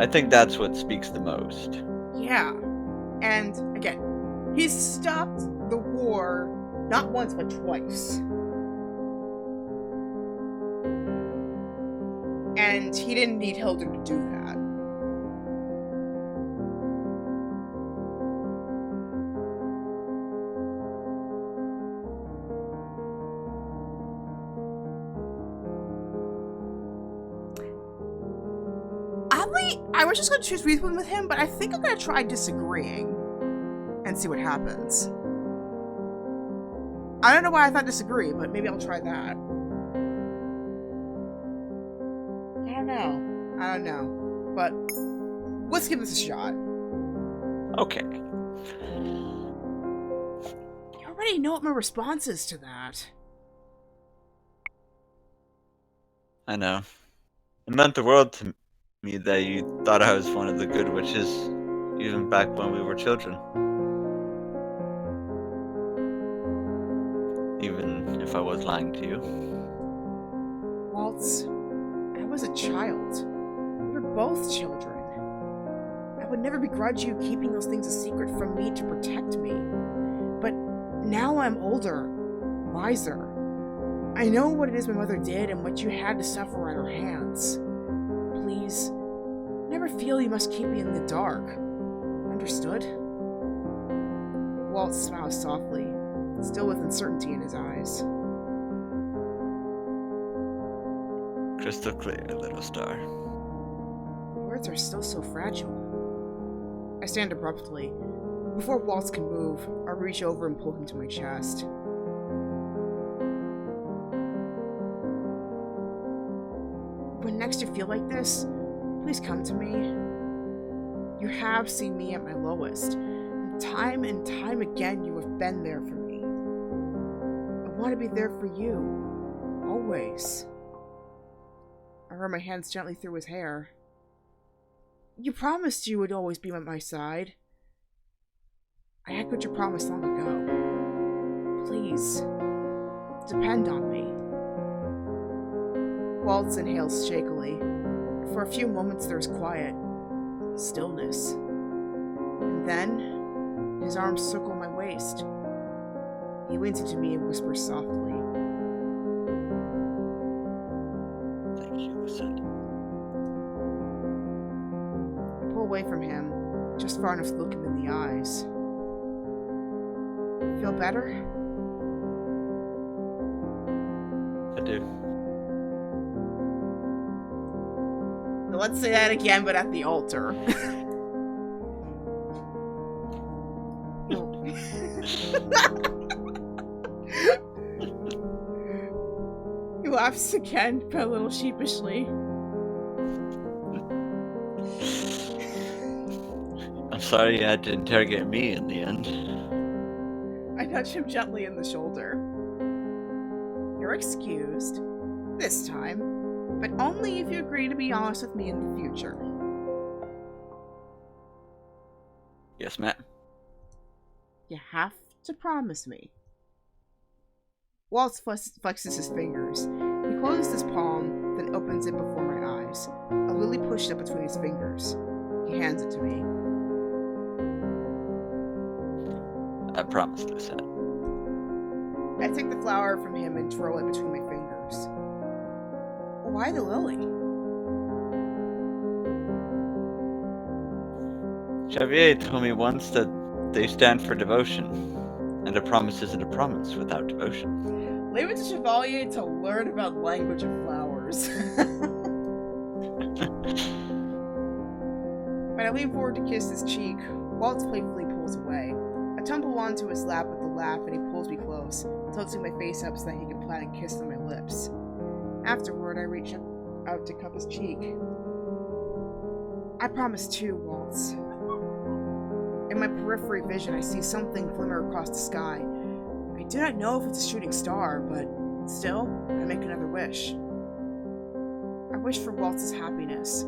I think that's what speaks the most. Yeah. And again, he stopped the war not once but twice. And he didn't need Hildur to do that. I was just going to choose reason with him, but I think I'm going to try disagreeing and see what happens. I don't know why I thought disagree, but maybe I'll try that. I don't know. But let's give this a shot. Okay. You already know what my response is to that. I know. It meant the world to me that you thought I was one of the good witches, even back when we were children. Even if I was lying to you. Waltz, I was a child. We were both children. I would never begrudge you keeping those things a secret from me to protect me. But now I'm older, wiser. I know what it is my mother did and what you had to suffer at her hands. Please, never feel you must keep me in the dark. Understood? Waltz smiles softly, still with uncertainty in his eyes. Crystal clear, little star. Words are still so fragile. I stand abruptly. Before Waltz can move, I reach over and pull him to my chest. When next you feel like this, please come to me. You have seen me at my lowest, and time again you have been there for me. I want to be there for you, always. I run my hands gently through his hair. You promised you would always be at my side. I echoed your promise long ago. Please, depend on me. Waltz inhales shakily. For a few moments there is quiet, stillness. And then, his arms circle my waist. He leans into me and whispers softly. Thank you, son. I pull away from him, just far enough to look him in the eyes. Feel better? I do. Let's say that again, but at the altar. He laughs again, but a little sheepishly. I'm sorry you had to interrogate me in the end. nudge him gently in the shoulder. You're excused. This time. But only if you agree to be honest with me in the future. Yes, ma'am. You have to promise me. Waltz flexes his fingers. He closes his palm, then opens it before my eyes. A lily pushed up between his fingers. He hands it to me. I promise to set. I take the flower from him and twirl it between my fingers. Why the lily? Xavier told me once that they stand for devotion, and a promise isn't a promise without devotion. Leave it to Chevalier to learn about language of flowers. When I lean forward to kiss his cheek, Waltz playfully pulls away. I tumble onto his lap with a laugh and he pulls me close, tilting my face up so that he can plant a kiss on my lips. Afterward, I reach out to cup his cheek. I promise too, Waltz. In my periphery vision, I see something glimmer across the sky. I do not know if it's a shooting star, but still, I make another wish. I wish for Waltz's happiness.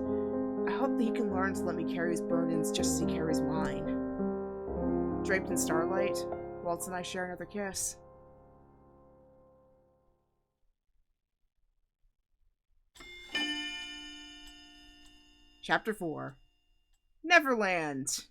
I hope that he can learn to let me carry his burdens just as he carries mine. Draped in starlight, Waltz and I share another kiss. Chapter 4. Neverland.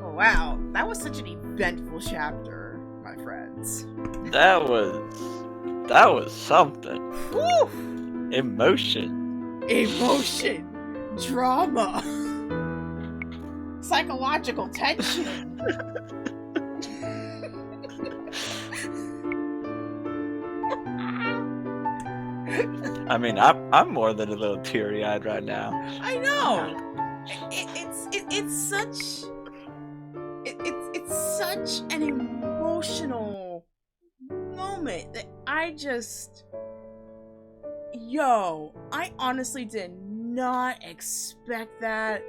Oh, wow, that was such an eventful chapter, my friends. That was something. Whew! Emotion. Emotion, drama, psychological tension. I mean, I'm more than a little teary-eyed right now. I know. It's such an emotional moment that I honestly did not expect that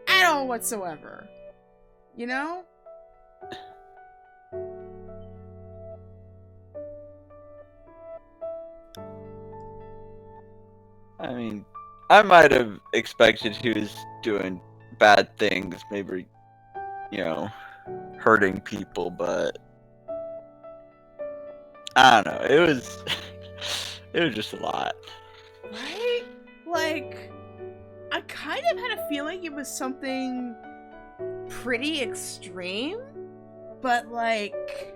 at all whatsoever. You know? I mean, I might have expected he was doing bad things, maybe, hurting people, but I don't know. It was just a lot. Right? Like, I kind of had a feeling it was something pretty extreme, but like,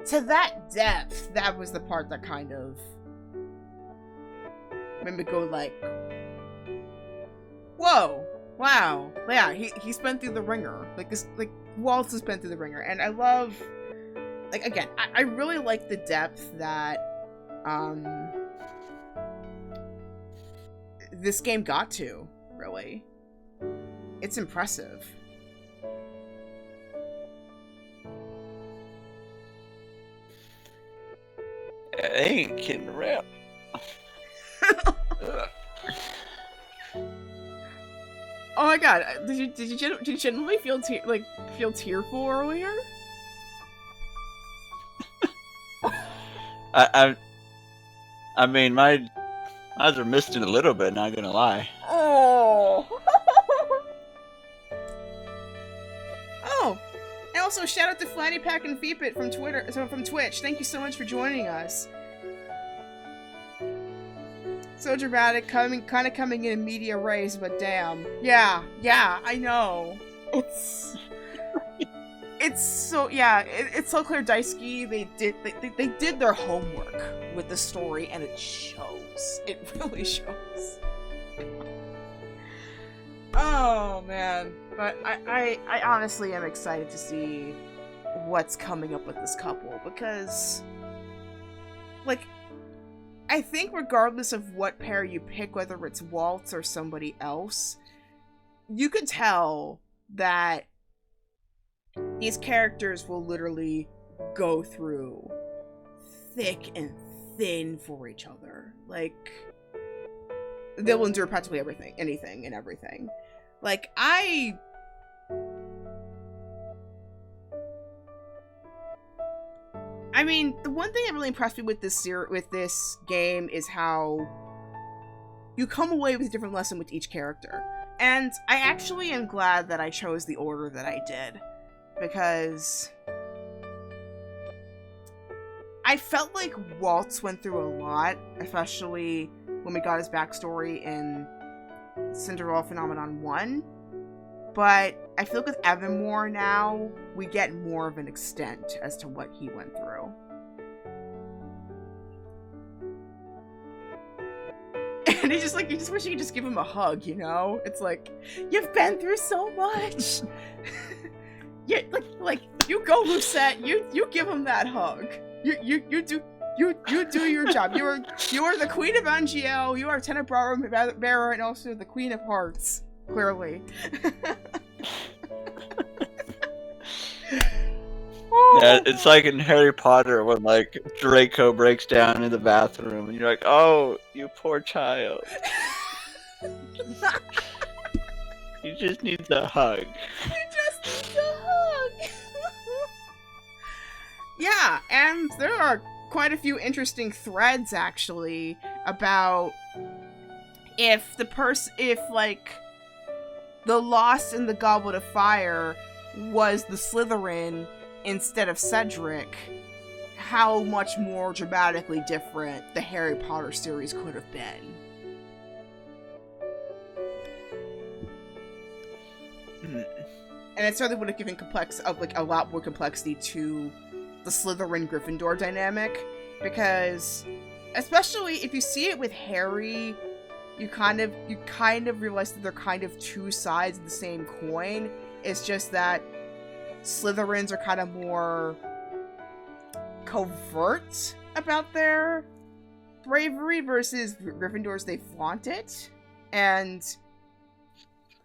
to that depth, that was the part that kind of made me go like, whoa, wow, yeah, he's been through the ringer. Like Waltz has been through the ringer, and I love, like, again, I really like the depth that this game got to, really. It's impressive. They ain't kidding around. Oh my god, did you genuinely feel tearful earlier? I mean, my eyes are misting a little bit, not gonna lie. Oh. Oh, and also shout out to Flatty Pack and Feepit from Twitch. Thank you so much for joining us. So dramatic, kind of coming in media res, but damn, yeah, I know. It's so, yeah, it's so clear. Daisuke, they did their homework with the story, and it shows. It really shows. Oh man, but I honestly am excited to see what's coming up with this couple, because, like, I think regardless of what pair you pick, whether it's Waltz or somebody else, you could tell that these characters will literally go through thick and anything for each other. Like, they'll endure practically anything and everything. Like, I mean, the one thing that really impressed me with this game is how you come away with a different lesson with each character. And I actually am glad that I chose the order that I did, because I felt like Waltz went through a lot, especially when we got his backstory in Cinderella Phenomenon 1. But I feel like with Evermore now, we get more of an extent as to what he went through. And you just wish you could just give him a hug, you know? It's like, you've been through so much. Yeah, like you go, Lucette. You give him that hug. You do your job. You are the Queen of NGL. You are Tenant Bearer, and also the Queen of Hearts. Clearly. Yeah, it's like in Harry Potter when, like, Draco breaks down in the bathroom, and you're like, oh, you poor child. He just needs a hug. Yeah, and there are quite a few interesting threads, actually, about if like, the Lost in the Goblet of Fire was the Slytherin instead of Cedric, how much more dramatically different the Harry Potter series could have been. And it certainly would have given a lot more complexity to the Slytherin Gryffindor dynamic, because especially if you see it with Harry, you kind of realize that they're kind of two sides of the same coin. It's just that Slytherins are kind of more covert about their bravery versus Gryffindors, they flaunt it. And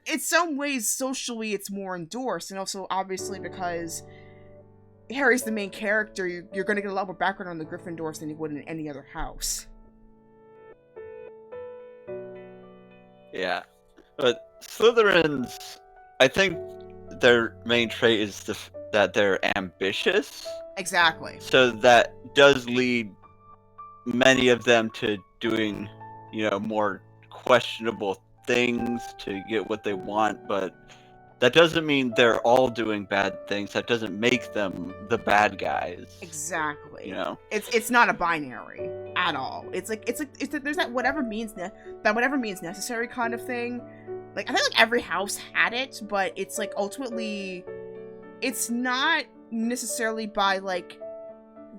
in some ways, socially, it's more endorsed. And also, obviously, because Harry's the main character, you're going to get a lot more background on the Gryffindors than you would in any other house. Yeah. But Slytherins, I think their main trait is that they're ambitious. Exactly. So that does lead many of them to doing, more questionable things to get what they want, but that doesn't mean they're all doing bad things. That doesn't make them the bad guys. Exactly. It's not a binary at all. It's there's that whatever means necessary kind of thing. Like, I think like every house had it, but it's like ultimately it's not necessarily by like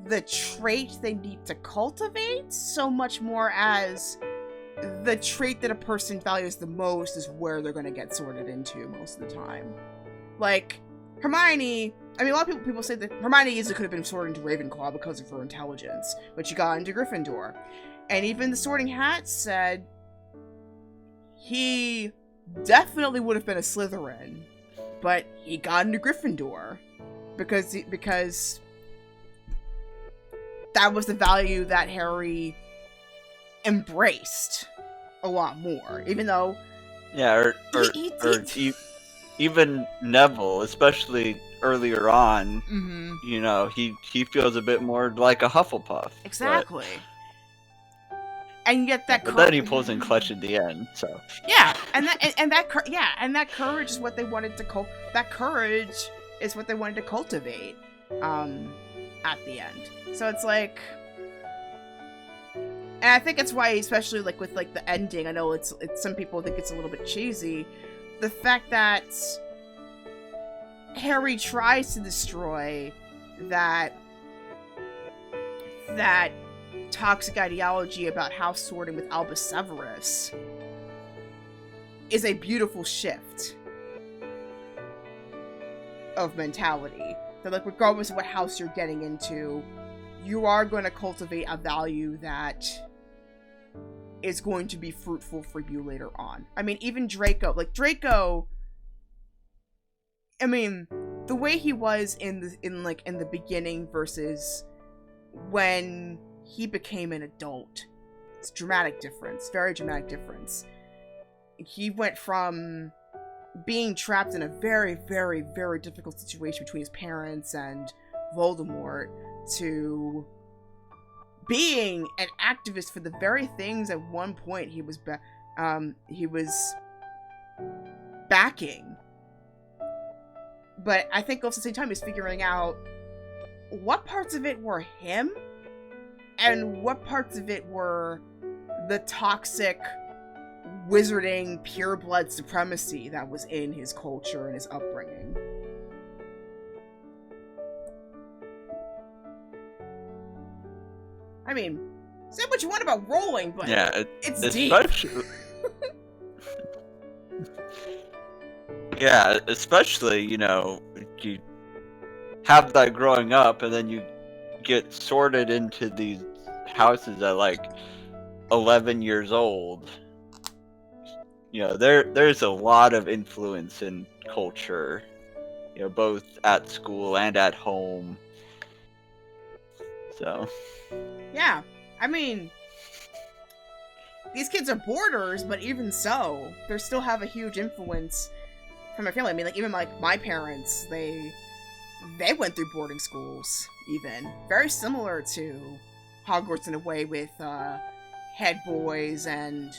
the trait they need to cultivate so much more as the trait that a person values the most is where they're going to get sorted into most of the time. Like, Hermione, I mean, a lot of people say that Hermione easily could have been sorted into Ravenclaw because of her intelligence, but she got into Gryffindor. And even the Sorting Hat said he definitely would have been a Slytherin, but he got into Gryffindor because that was the value that Harry embraced a lot more, even though even Neville, especially earlier on, mm-hmm. he feels a bit more like a Hufflepuff. Exactly. And yet but then he pulls in clutch at the end, so yeah, and that courage is what they wanted to cultivate at the end. So it's like, and I think it's why, especially like with like the ending, I know it's some people think it's a little bit cheesy, the fact that Harry tries to destroy that toxic ideology about house sorting with Albus Severus is a beautiful shift of mentality. That like, regardless of what house you're getting into, you are going to cultivate a value that is going to be fruitful for you later on. I mean, even Draco, I mean, the way he was in the beginning versus when he became an adult. It's a dramatic difference, very dramatic difference. He went from being trapped in a very, very, very difficult situation between his parents and Voldemort to being an activist for the very things at one point he was backing. But I think also at the same time he's figuring out what parts of it were him and what parts of it were the toxic, wizarding, pure-blood supremacy that was in his culture and his upbringing. I mean, say what you want about rolling, but Yeah, it's deep. Yeah, especially, you have that growing up, and then you get sorted into these houses at like 11 years old. There's a lot of influence in culture, both at school and at home. So. Yeah, I mean, these kids are boarders, but even so, they still have a huge influence from my family. I mean, like, even like my parents, they went through boarding schools, even. Very similar to Hogwarts in a way, with head boys and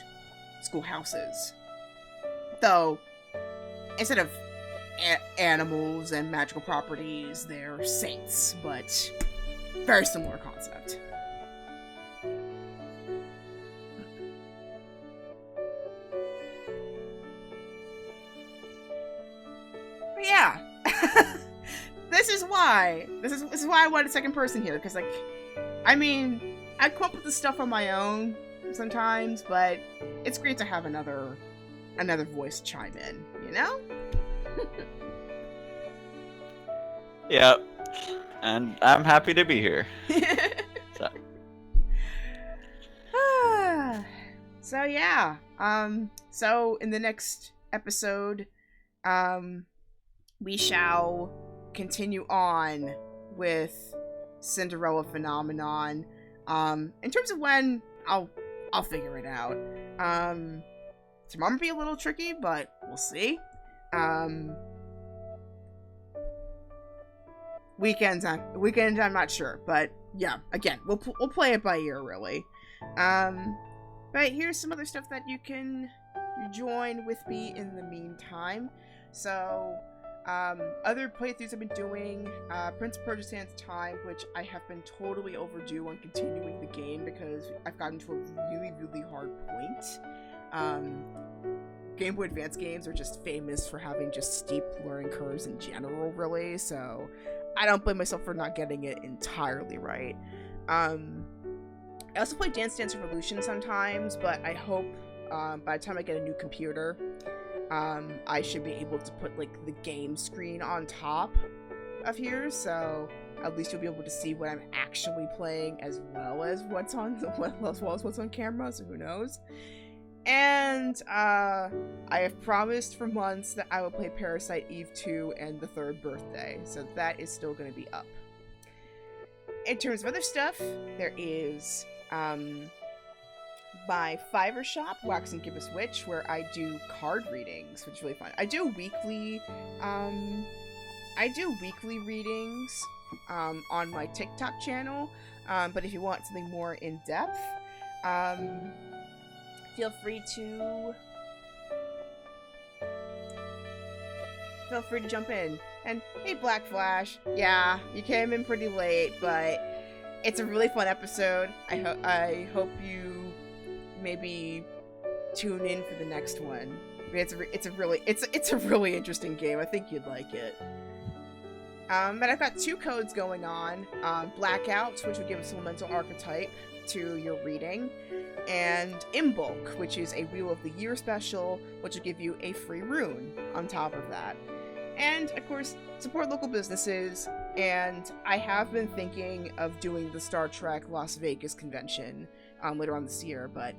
schoolhouses. Though, instead of animals and magical properties, they're saints, but very similar concept. But yeah. This is why I wanted a second person here, because, like, I mean, I come up with this stuff on my own sometimes, but it's great to have another voice chime in, Yeah, and I'm happy to be here. So yeah, so in the next episode, we shall continue on with Cinderella phenomenon. In terms of when, I'll figure it out. Tomorrow might be a little tricky, but we'll see. Weekends I'm not sure, but yeah, again, we'll play it by ear, really. But here's some other stuff that you can join with me in the meantime. So, other playthroughs I've been doing, Prince of Persia Sands of Time, which I have been totally overdue on continuing the game because I've gotten to a really, really hard point. Game Boy Advance games are just famous for having just steep learning curves in general, really, so I don't blame myself for not getting it entirely right. I also play Dance Dance Revolution sometimes, but I hope by the time I get a new computer, I should be able to put, like, the game screen on top of here, so at least you'll be able to see what I'm actually playing as well as what's on camera, so who knows. And I have promised for months that I will play Parasite Eve 2 and The Third Birthday, so that is still going to be up. In terms of other stuff, there is my Fiverr shop, Wax and Gibbous Witch, where I do card readings, which is really fun. I do weekly readings on my TikTok channel, but if you want something more in depth, feel free to jump in. And hey, Black Flash, yeah, you came in pretty late, but it's a really fun episode. I hope you maybe tune in for the next one. It's a really interesting game. I think you'd like it. But I've got 2 codes going on. Blackouts, which would give a supplemental archetype to your reading, and Imbulk, which is a Wheel of the Year special, which will give you a free rune on top of that. And, of course, support local businesses, and I have been thinking of doing the Star Trek Las Vegas convention later on this year, but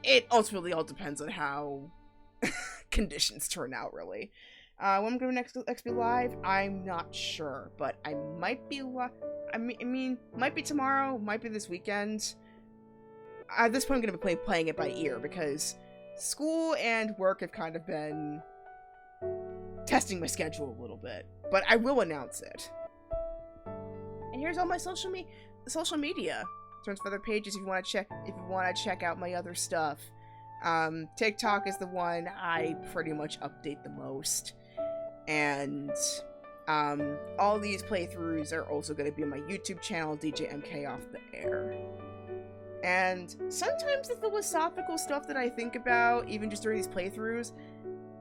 it ultimately all depends on how conditions turn out, really. When I'm going to be live, I'm not sure, but I might be I mean, might be tomorrow, might be this weekend. At this point, I'm going to be playing it by ear because school and work have kind of been testing my schedule a little bit. But I will announce it. And here's all my social media. In terms of other pages, if you want to check out my other stuff. TikTok is the one I pretty much update the most. And all these playthroughs are also going to be on my YouTube channel, DJ MK Off the Air. And sometimes the philosophical stuff that I think about, even just during these playthroughs,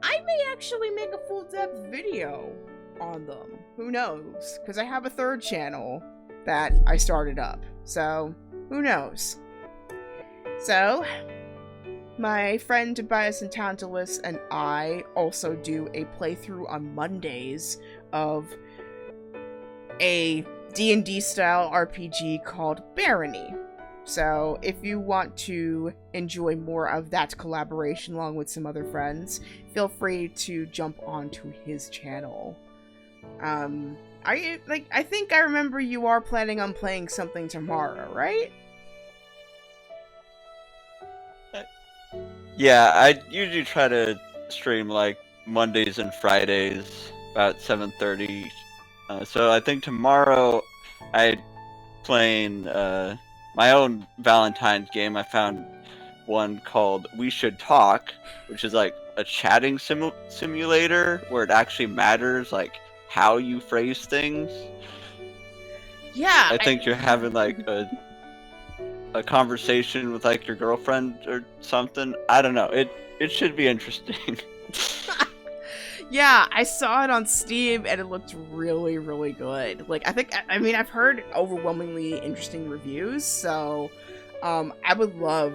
I may actually make a full-depth video on them. Who knows? Because I have a third channel that I started up. So, who knows? So, my friend Tobias and Tantalus and I also do a playthrough on Mondays of a D&D style RPG called Barony. So if you want to enjoy more of that collaboration along with some other friends, feel free to jump onto his channel. I think I remember you are planning on playing something tomorrow, right? Yeah, I usually try to stream like Mondays and Fridays about 7:30. So I think tomorrow I'm playing my own Valentine's game. I found one called We Should Talk, which is like a chatting simulator where it actually matters like how you phrase things. Yeah. I think you're having like a conversation with like your girlfriend or something. I don't know. It should be interesting. Yeah, I saw it on Steam and it looked really, really good. Like, I mean, I've heard overwhelmingly interesting reviews, so, I would love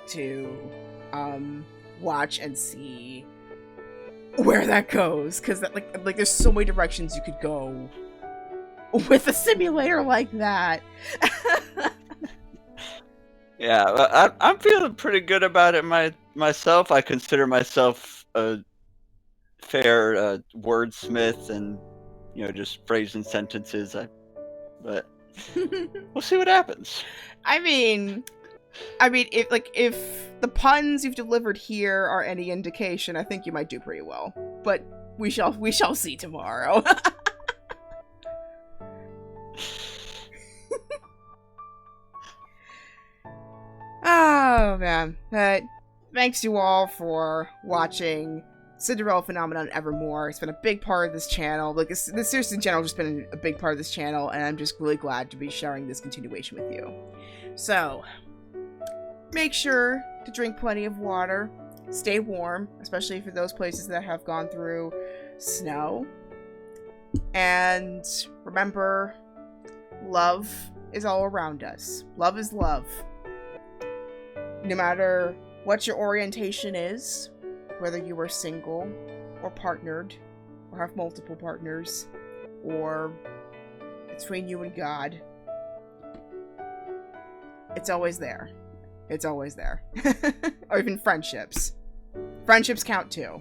to, watch and see where that goes, because that, like, there's so many directions you could go with a simulator like that. Yeah, I'm feeling pretty good about it myself. I consider myself a fair wordsmith and just phrasing sentences. But we'll see what happens. I mean, if the puns you've delivered here are any indication, I think you might do pretty well. But we shall see tomorrow. Oh man, but thanks you all for watching Cinderella Phenomenon Evermore. It's been a big part of this channel. Like, this series in general has just been a big part of this channel, and I'm just really glad to be sharing this continuation with you. So, make sure to drink plenty of water, stay warm, especially for those places that have gone through snow, and remember, love is all around us. Love is love. No matter what your orientation is, whether you are single, or partnered, or have multiple partners, or between you and God, it's always there. It's always there. Or even friendships. Friendships count too.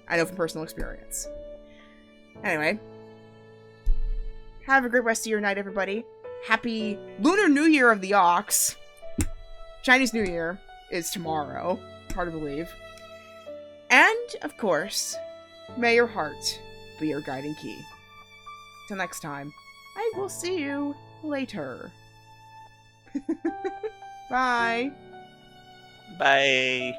I know from personal experience. Anyway, have a great rest of your night, everybody. Happy Lunar New Year of the Ox. Chinese New Year is tomorrow. Hard to believe. And, of course, may your heart be your guiding key. Till next time, I will see you later. Bye. Bye.